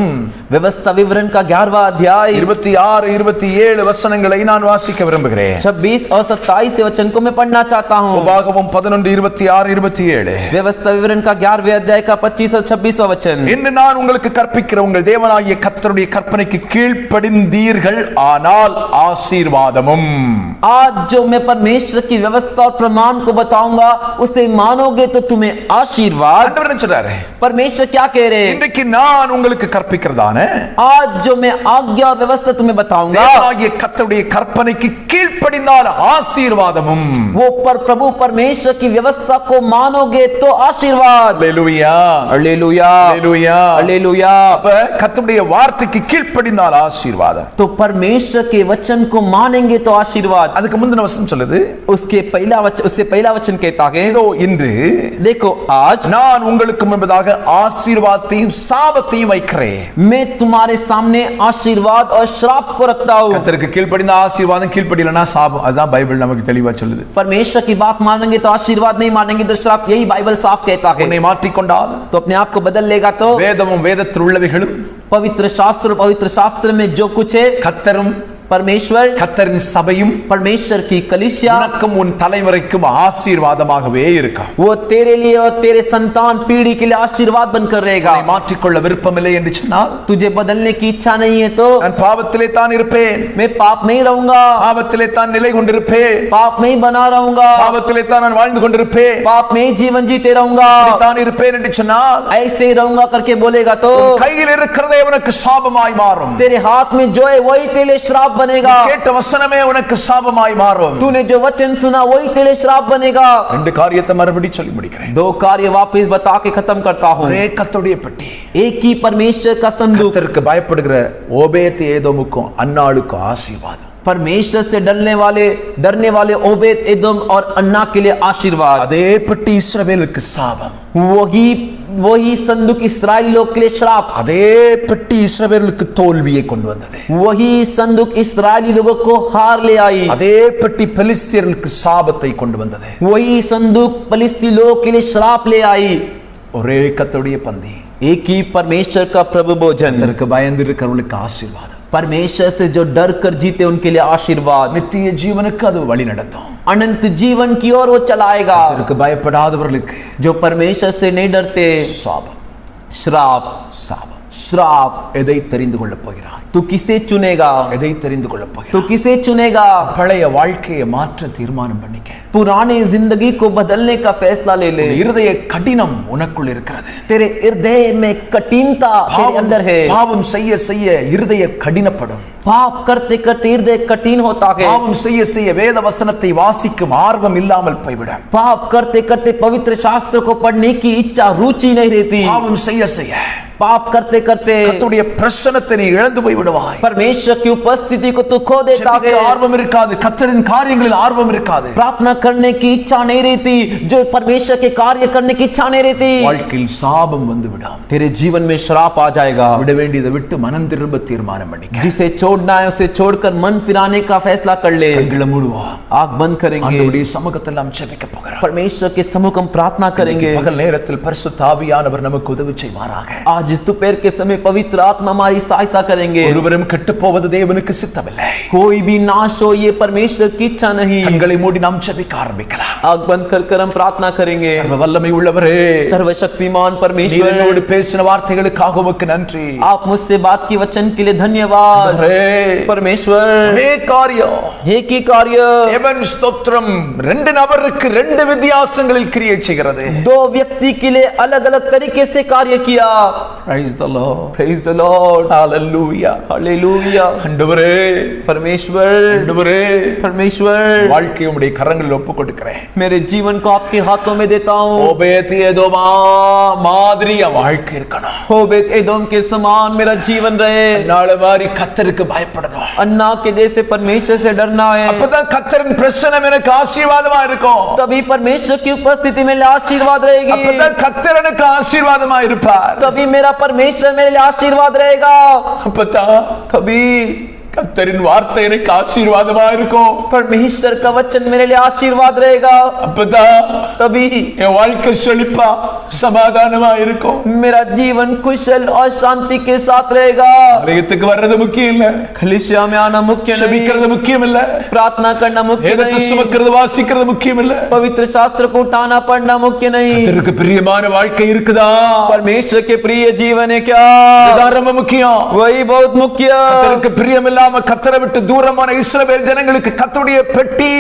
व्यवस्था विवरण का 11वां अध्याय 26 27 வசனங்களை நான் வாசிக்க விரும்புகிறேன். 26 और 27 वचन को मैं पढ़ना चाहता हूँ. உபாகமம் 11 26 27. व्यवस्था विवरण का 11वें अध्याय का 25 और 26वां वचन. இன்று நான் உங்களுக்கு கற்பிக்கிற உங்கள் தேவனாகிய கர்த்தருடைய கற்பனைக்கு கீழ்ப்படிந்தீர்கள் ஆனால் ஆசீர்வாதமும். आज जो मैं परमेश्वर की व्यवस्था और प्रमाण को बताऊंगा उसे मानोगे तो तुम्हें आशीर्वाद. ஆண்டவர் என்ன சொல்றாரு? परमेश्वर क्या कह रहे हैं? இன்றைக்கு நான் உங்களுக்கு கற்பிக்கிறதான आज जो मैं आज्ञा और व्यवस्था तुम्हें बताऊंगा தேவனாகிய கர்த்தருடைய கற்பனைக்கு கீழ்ப்படிந்தால் ஆசீர்வாதமும். वो पर प्रभु परमेश्वर की व्यवस्था को मानोगे तो आशीर्वाद. அல்லேலூயா, हालेलुया, அல்லேலூயா, हालेलुया. அப்ப கர்த்தருடைய வார்த்தைக்கு கீழ்ப்படிந்தால் ஆசீர்வாதம். तो परमेश्वर के वचन को मानेंगे तो आशीर्वाद. அதுக்கு முந்தின வசனம் சொல்லுது, उससे पहला वचन कहता है, ஏதோ இன்று देखो आज நான் உங்களுக்கு முன்பதாக ஆசீர்வாதத்தையும் சாபத்தையும் வைக்கிறேன். मैं तुम्हारे सामने आशीर्वाद और श्राप को रखता हूँ. கர்த்தருக்கு கீழ்ப்படிந்த ஆசீர்வாதம், கீழ்ப்படியலனா சாபம். அதுதான் பைபிள் நமக்கு தெளிவா சொல்லுது. परमेश्वर की बात मानेंगे तो आशीर्वाद, नहीं मानेंगे तो श्राप. यही बाइबल साफ कहता है. உன்னை மாற்றிக்கொண்டால் तो अपने आप को बदल लेगा तो வேதமும் வேதத்தில் உள்ளவைகளும் पवित्र शास्त्र में जो कुछ है, கர்த்தரும் परमेश्वर, கர்த்தரின் சபையும் परमेश्वर की कलीसिया உனக்கும் உன் தலைமுறைக்கும் ஆசீர்வாதமாகவே இருக்கும். वो तेरे लिए और तेरे संतान पीढ़ी के लिए आशीर्वाद बनकर रहेगा. உன்னை மாற்றிக்கொள்ள விருப்பமில்லை என்று சொன்னால், तुझे बदलने की इच्छा नहीं है तो நான் பாவத்திலே தான் இருப்பேன், मैं पाप में ही रहूंगा, பாவத்திலே தான் நிலை கொண்டிருப்பேன், पाप में ही बना रहूंगा, பாவத்திலே தான் நான் வாழ்ந்து கொண்டிருப்பேன், पाप में ही जीवन जीते रहूंगा, தான் இருப்பேன் என்று சொன்னால், ऐसे ही रहूंगा करके बोलेगा तो கையில் இருக்கிறதே உனக்கு சாபமாய் மாறும். तेरे हाथ में जो है वही तेरे लिए श्राप बनेगा। கேட்ட வசனமே உனக்கு சாபமாய் மாறும். तूने जो वचन सुना वही तेरे श्राप बनेगा। ரெண்டு காரியத்தை மறுபடியும் சொல்லி முடிக்கிறேன். दो कार्य वापस बता के खत्म करता हूँ। ஒரே கர்த்தருடைய பெட்டி, एक ही परमेश्वर का संदूक। கர்த்தருக்கு பயப்படுகிற ஓபேத் ஏதோமுக்கும் அன்னாளுக்கும் ஆசீர்வாதம். परमेश्वर से डरने वाले ओबेद एदोम और अन्ना के लिए आशीर्वाद। அதே பெட்டி இஸ்ரவேலுக்கு சாபம். वही संदूक इस्राएली लोग के लिए श्राप। அதே பெட்டி இஸ்ரவேலுக்கு தோல்வியை கொண்டு வந்தது. वही संदूक इस्राएली लोगों को हार ले आई। அதே பெட்டி பெலிஸ்தியர்களுக்கு சாபத்தை கொண்டு வந்தது. वही संदूक फलिस्ती लोगों के लिए श्राप ले आई। ஒரே கர்த்தருடைய பந்தி, एक ही परमेश्वर का प्रभु भोजन। கர்த்தருக்கு பயந்து இருக்கிறவர்களுக்கு ஆசீர்வாதம். परमेश्वर से जो डर कर जीते उनके लिए आशीर्वाद। நித்திய ஜீவனுக்கு அது வழி நடத்தும். अनंत जीवन की ओर वो चलाएगा। கர்த்தருக்கு பயப்படாதவர்களுக்கு जो परमेश्वर से नहीं डरते சாபம். श्राप சாபம். श्राप। எதை தெரிந்து கொள்ளப் போகிறாய்? तू किसे चुनेगा? எதை தெரிந்து கொள்ளப் போகிறாய்? तू किसे चुनेगा? பழைய வாழ்க்கையை மாற்ற தீர்மானம் பண்ணிக்க. पुराने जिंदगी को बदलने का फैसला ले ले। இருதய கடினம் உனக்குள் இருக்கிறது. तेरे हृदय में कठिनता तेरे अंदर है। பாவம் செய்ய செய்ய இருதய கடினப்படும். पाप करते करते हृदय कठिन होता है। பாவம் செய்ய செய்ய வேத வசனத்தை வாசிக்கும் ஆர்வம் இல்லாமல் போய்விடும். पाप करते करते पवित्र शास्त्र को पढ़ने की इच्छा रुचि नहीं रहती। பாவம் செய்ய செய்ய पाप करते करते கர்த்தருடைய பிரசன்னத்தை நீ இழந்து போய் விடுவாய். परमेश्वर की उपस्थिति को तू खो देता है। ஆர்வம் இருக்காது, கர்த்தரின் காரியங்களில் ஆர்வம் இருக்காது. प्रार्थना करने की इच्छा नहीं रहती, जो परमेश्वर के कार्य करने की इच्छा नहीं रहती। வாழ்க்கையில் சாபம் வந்து விடும். तेरे जीवन में श्राप आ जाएगा। விட வேண்டியதை விட்டு மனம் திரும்ப தீர்மானம் பண்ணிக்க. जिसे छोड़ना है उसे छोड़कर मन फिराने का फैसला कर ले। கண்களை மூடுவோம், आंख बंद करेंगे, ஆண்டவருடைய சமூகத்தில் நாம் ஜெபிக்க போகிறோம். परमेश्वर के सम्मुख हम प्रार्थना करेंगे। பகல் நேரத்தில் பரிசுத்த ஆவியானவர் நமக்கு உதவி செய்வாராக. आज दोपहर के समय पवित्र आत्मा हमारी सहायता करेंगे। ஒருவரும் கெட்டுப் போவது தேவனுக்கு சித்தமில்லை. कोई भी नाश हो ये परमेश्वर की इच्छा नहीं। கண்களை மூடி நாம் ஜெபிக்க ஆரம்பிக்கலாம். आंख बंद कर हम प्रार्थना करेंगे। சர்வ வல்லமை உள்ளவரே, सर्वशक्तिमान நீர் परमेश्वर, என்னோடு பேசின வார்த்தைகளுக்காக உமக்கு நன்றி. आप मुझसे बात की वचन के लिए धन्यवाद। परमेश्वर ஒரே காரியம், एक ही कार्य, தேவன் ஸ்தோத்திரம், ரெண்டு நபருக்கு ரெண்டு வித்தியாசங்களில் கிரியை செய்கிறது. दो व्यक्ति के लिए अलग अलग तरीके से कार्य किया। Praise the Lord. Praise the Lord. Hallelujah. Hallelujah. ஆண்டவரே, परमेश्वर, ஆண்டவரே, परमेश्वर, வாழ்க்கையை உம்முடைய கரங்களில் ஒப்புக் கொடுக்கிறேன். मेरे जीवन को आपके हाथों में देता हूँ। ஓபேத் ஏதோமா மாதிரியா வாழ்க்கை இருக்கணும். ओबेद एदोम के समान मेरा जीवन रहे। நாளை மாதிரி கர்த்தருக்கு பயப்படணும். अन्ना के जैसे परमेश्वर से डरना है। அப்பதான் கர்த்தரின் பிரசன்னம் எனக்கு ஆசீர்வாதமா இருக்கும். तभी परमेश्वर की उपस्थिति में आशीर्वाद रहेगी। அப்பதான் கர்த்தர் எனக்கு ஆசீர்வாதமா இருப்பார். तभी मेरा परमेश्वर मेरे लिए आशीर्वाद रहेगा। அப்பதான் तभी கர்த்தரின் வார்த்தை எனக்கு ஆசீர்வாதமா இருக்கும். परमेश्वर का वचन मेरे लिए आशीर्वाद रहेगा। அப்பதான் तभी என் வாழ்க்கை செழிப்பா சமாதானமா இருக்கும். मेरा जीवन कुशल और शांति के साथ रहेगा। ஆலயத்துக்கு வர்றது முக்கியம் இல்ல, कलीसिया में आना मुख्य नहीं, செபிக்கிறது முக்கியம் இல்ல, प्रार्थना करना मुख्य வேதத்தை नहीं, சுமக்கிறது வாசிக்கிறது முக்கியம் இல்ல. पवित्र शास्त्र को उठाना पढ़ना मुख्य नहीं। கர்த்தருக்கு பிரியமான வாழ்க்கை இருக்குதா? परमेश्वर के प्रिय जीवन है क्या? இதுதான் ரொம்ப முக்கியம். वही बहुत मुख्य। கர்த்தருக்கு பிரியமில்லாம கர்த்தரை விட்டு தூரமான இஸ்ரவேல் ஜனங்களுக்கு கர்த்தருடைய பெட்டி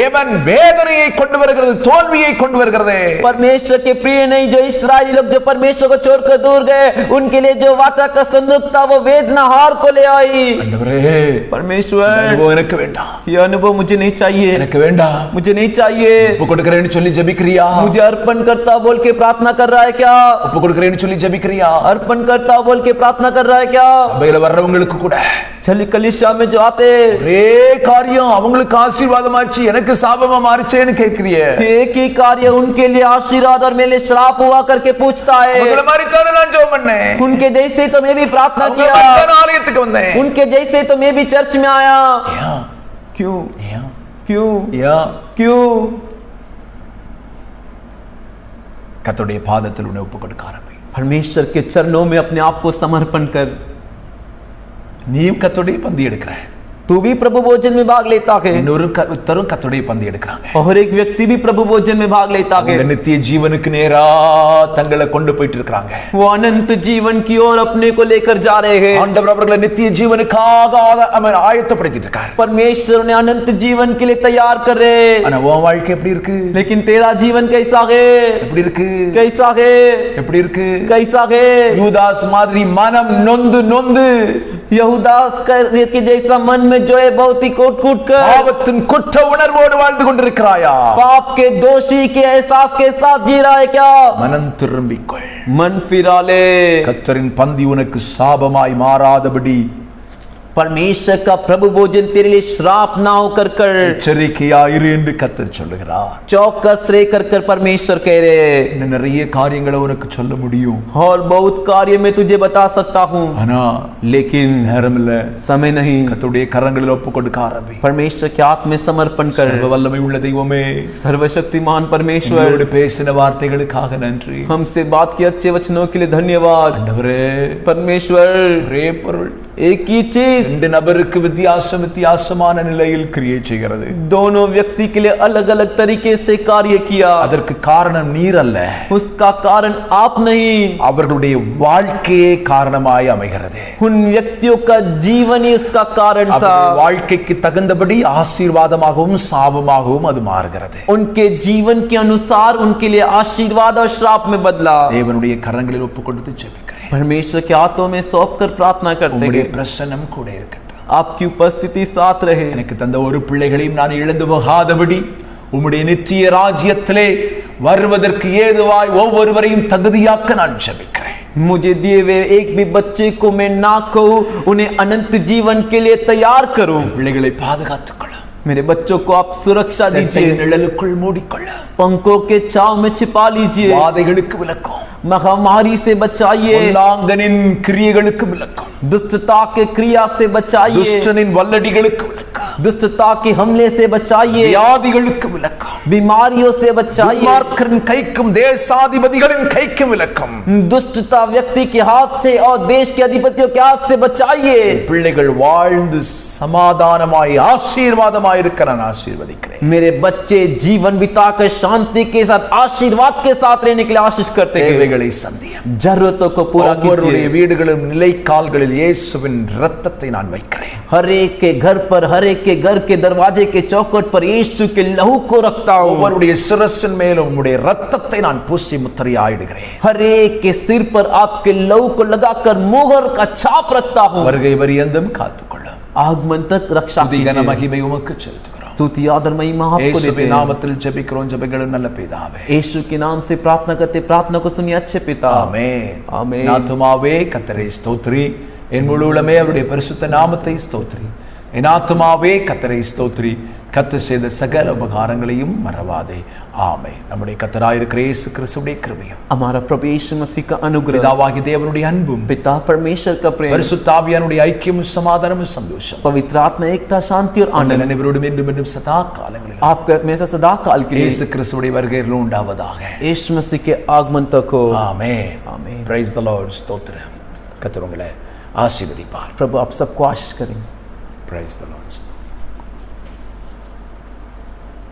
ஏவன் வேதனையை கொண்டு வருகிறது, தோல்வியை கொண்டு வருகிறது. परमेश्वर के प्रिय नहीं, जो इस्राएली लोग जो परमेश्वर को छोड़कर दूर गए उनके लिए जो वाचा का संदूक था वो वेदना हार को ले आई। ஆண்டவரே, परमेश्वर அனுபவம் எனக்கு வேண்டாம், ये अनुभव मुझे नहीं चाहिए, எனக்கு வேண்டாம். मुझे नहीं चाहिए। ஒப்பு கொடுக்கிறேன்னு சொல்லி ஜெபிக்கிறியா? मुझे अर्पण करता बोल के प्रार्थना कर रहा है क्या? ஒப்பு கொடுக்கிறேன்னு சொல்லி ஜெபிக்கிறியா? अर्पण करता बोल के प्रार्थना कर रहा है क्या? சபையில வர்றவங்களுக்கு கூட चल कलीसिया में जो आते ஒரே காரியம் அவங்களுக்கு ஆசீர்வாதமாச்சு, எனக்கு சாபமா மாறிச்சேன்னு கேட்கிறியே. एक ही कार्य उनके लिए आशीर्वाद और मेरे लिए श्राप हुआ करके पूछता है। அவங்கள மாதிரி தானே நான் ஜெபம் பண்ணேன், उनके जैसे तो मैं भी प्रार्थना அவங்கள किया, மாதிரி தானே ஆலயத்துக்கு வந்தேன். उनके जैसे तो मैं भी चर्च में आया। ஏன்? क्यों ஏன்? क्यों ஏன்? क्यों? கர்த்தருடைய பாதத்தில் உன்னை ஒப்பு கொடுக்க ஆரம்பி. परमेश्वर के चरणों में अपने आप को समर्पण कर। நீயும் கர்த்தருடைய பந்தி எடுக்கிற, तू भी प्रभु भोजन में भाग लेता है இன்னொருத்தரும் கர்த்தருடைய பந்தி எடுக்கிறாங்க. और एक व्यक्ति भी प्रभु भोजन में भाग लेता है। அவங்க நித்திய ஜீவனுக்கு நேரா தங்களை கொண்டு போயிட்டு இருக்காங்க. वो अनंत जीवन की ओर अपने को लेकर जा रहे हैं। ஆண்டவர் அவர்களை நித்திய ஜீவனுக்காக ஆயத்தப்படுத்திட்டு இருக்கார். परमेश्वर ने अनंत जीवन के लिए तैयार कर रहे। ஆனா உன் வாழ்க்கை எப்படி இருக்கு? लेकिन तेरा जीवन कैसा है? எப்படி இருக்கு? कैसा है? எப்படி இருக்கு? कैसा है? யூதாஸ் மாதிரி மனம் நொந்து நொந்து यहूदास के जैसा मन में जो है बहुत ही कूट कूट कर பாவத்தின் குற்ற உணர்வோடு வாழ்ந்து கொண்டிருக்கிறாயா? पाप के दोषी के एहसास के साथ जी रहा है क्या? மனம் திரும்பிக்கொள். मन फिरा ले। கர்த்தரின் பந்தி உனக்கு சாபமாய் மாறாதபடி परमेश्वर का प्रभु भोजन तेरे लिए श्राप ना होकर कर எச்சரிக்கையாயிரு என்று கர்த்தர் சொல்லுகிறார். चौकस रह कर कर परमेश्वर कह रहे இன்னும் நிறைய காரியங்களை உனக்கு சொல்ல முடியும். और बहुत कार्य में तुझे बता सकता हूँ, ஆனா लेकिन நேரம் இல்ல. समय नहीं। கர்த்தருடைய கரங்களில் ஒப்பு கொடுக்க ஆரம்பி. परमेश्वर के हाथ में समर्पण कर। சர்வ வல்லமை உள்ள தெய்வமே, सर्वशक्तिमान परमेश्वर, எங்களோடு பேசின வார்த்தைகளுக்காக நன்றி. हमसे बात की अच्छे वचनों के लिए धन्यवाद। ஆண்டவரே, परमेश्वर ஒரே பொருள் एक ही चीज ரெண்டு நபருக்கு வித்தியாசமான நிலையில் கிரியை செய்கிறது. दोनों व्यक्ति के लिए अलग अलग तरीके से कार्य किया। அதற்கு காரணம் நீர் அல்ல, उसका कारण आप नहीं, அவர்களுடைய வாழ்க்கையே காரணமாய் அமைகிறது. उन व्यक्तियों का जीवन ही उसका कारण था। அவருடைய வாழ்க்கைக்கு தகுந்தபடி ஆசீர்வாதமாகவும் சாபமாகவும் அது மாறுகிறது. उनके जीवन के अनुसार उनके लिए आशीर्वाद और श्राप में बदला। தேவனுடைய கரங்களில் ஒப்பு கொடுத்து ஜெபிக்கிறேன். परमेश्वर के हाथों में सौंप कर प्रार्थना करते உம்முடைய हैं, பிரசன்னம் கூட இருக்கட்டும். आपकी उपस्थिति साथ रहे। எனக்கு தந்த ஒரு பிள்ளைகளையும் நான் இழந்து போகாதபடி உம்முடைய நித்திய ராஜ்யத்திலே வருவதற்கு ஏதுவாய் ஒவ்வொருவரையும் தகுதியாக்க நான் ஜெபிக்கிறேன். मुझे दिए हुए एक भी बच्चे को मैं ना कहूं, उन्हें अनंत जीवन के लिए तैयार करूं। பிள்ளைகளை பாதுகாத்துக் கொள்ளும். मेरे बच्चों को आप सुरक्षा दीजिए, நிழலுக்குள் மூடிக்கொள்ள. पंखों के छांव में छिपा लीजिए, வாதைகளுக்கு விலக்கும். महामारी से बचाइए, பொல்லாங்கனின் கிரியைகளுக்கு விலக்கும். दुष्टता के क्रिया से बचाइए, துஷ்டனின் வல்லடிகளுக்கு விலக்கும். दुष्टता के हमले से बचाइए, வியாதிகளுக்கு விலக்கும். बीमारियों से बचाइए, துன்மார்க்கரின் கைக்கும் தேசாதிபதிகளின் கைக்கும் விலக்கும். दुष्टता व्यक्ति के हाथ से और देश के अधिपतियों के हाथ से बचाइए। பிள்ளைகள் வாழ்ந்து சமாதானமாய் ஆசீர்வாதமாய் இருக்க நான் ஆசீர்வதிக்கிறேன். मेरे बच्चे जीवन बिताकर शांति के साथ आशीर्वाद के साथ रहने के लिए आशीष करते हैं। தேவைகளை சந்தியும். जरूरतों को पूरा ஒவ்வொருடைய कीजिए। வீடுகளும் நிலைக்கால்களில் இயேசுவின் இரத்தத்தை நான் வைக்கிறேன். हर एक के घर पर, हर एक के घर के दरवाजे के चौखट पर यीशु के लहू को रखता हूँ। ஒவ்வொருடைய சிரசின் மேலும் உம்முடைய இரத்தத்தை நான் பூசி முத்திரையாயிடுகிறேன். हर एक के सिर पर आपके लहू को लगाकर मोहर का छाप रखता हूँ। வருகை பரியந்தம் காத்துக்கொள்ளும். आगमन तक रक्षा துதி கன कीजिए। மகிமை உமக்கு செலுத்துகிறோம். स्तुति आदर महिमा आपको देते இயேசுவின் हैं। நாமத்தில் ஜெபிக்கிறோம் ஜெபங்களும் நல்ல பிதாவே. यीशु के नाम से प्रार्थना करते, प्रार्थना को सुनिए अच्छे पिता। ஆமென். ஆமென். என் ஆத்துமாவே கர்த்தரை ஸ்தோத்திரி, என் முழு உள்ளமே அவருடைய பரிசுத்த நாமத்தை ஸ்தோத்திரி. என் ஆத்துமாவே கர்த்தரை ஸ்தோத்திரி, கர்த்தர் செய்த சகல உபகாரங்களையும் மறவாதே. ஆமென். நம்முடைய கர்த்தராயிருக்கிற இயேசு கிறிஸ்துவின் கிருபையும் हमारा प्रभु यीशु मसीह का अनुग्रह, பிதாவாகிய தேவனுடைய அன்பும் पिता परमेश्वर का प्रेम, பரிசுத்த ஆவியானுடைய ஐக்கியமும் சமாதானமும் சந்தோஷம் पवित्र आत्मा एकता, शांति और ஆண்டவர் आनंद அனைவரோடும் என்றும் என்றும் சதா காலங்களிலும் आपके हमेशा सदा काल के लिए இயேசு கிறிஸ்துவின் வருகையில் உண்டாவதாக. यीशु मसीह के आगमन तक हो। ஆமென். ஆமென். Praise the Lord. ஸ்தோத்திரம். கர்த்தர் உங்களை ஆசீர்வதிப்பார். प्रभु आप सबको आशीष करें। Praise the Lord.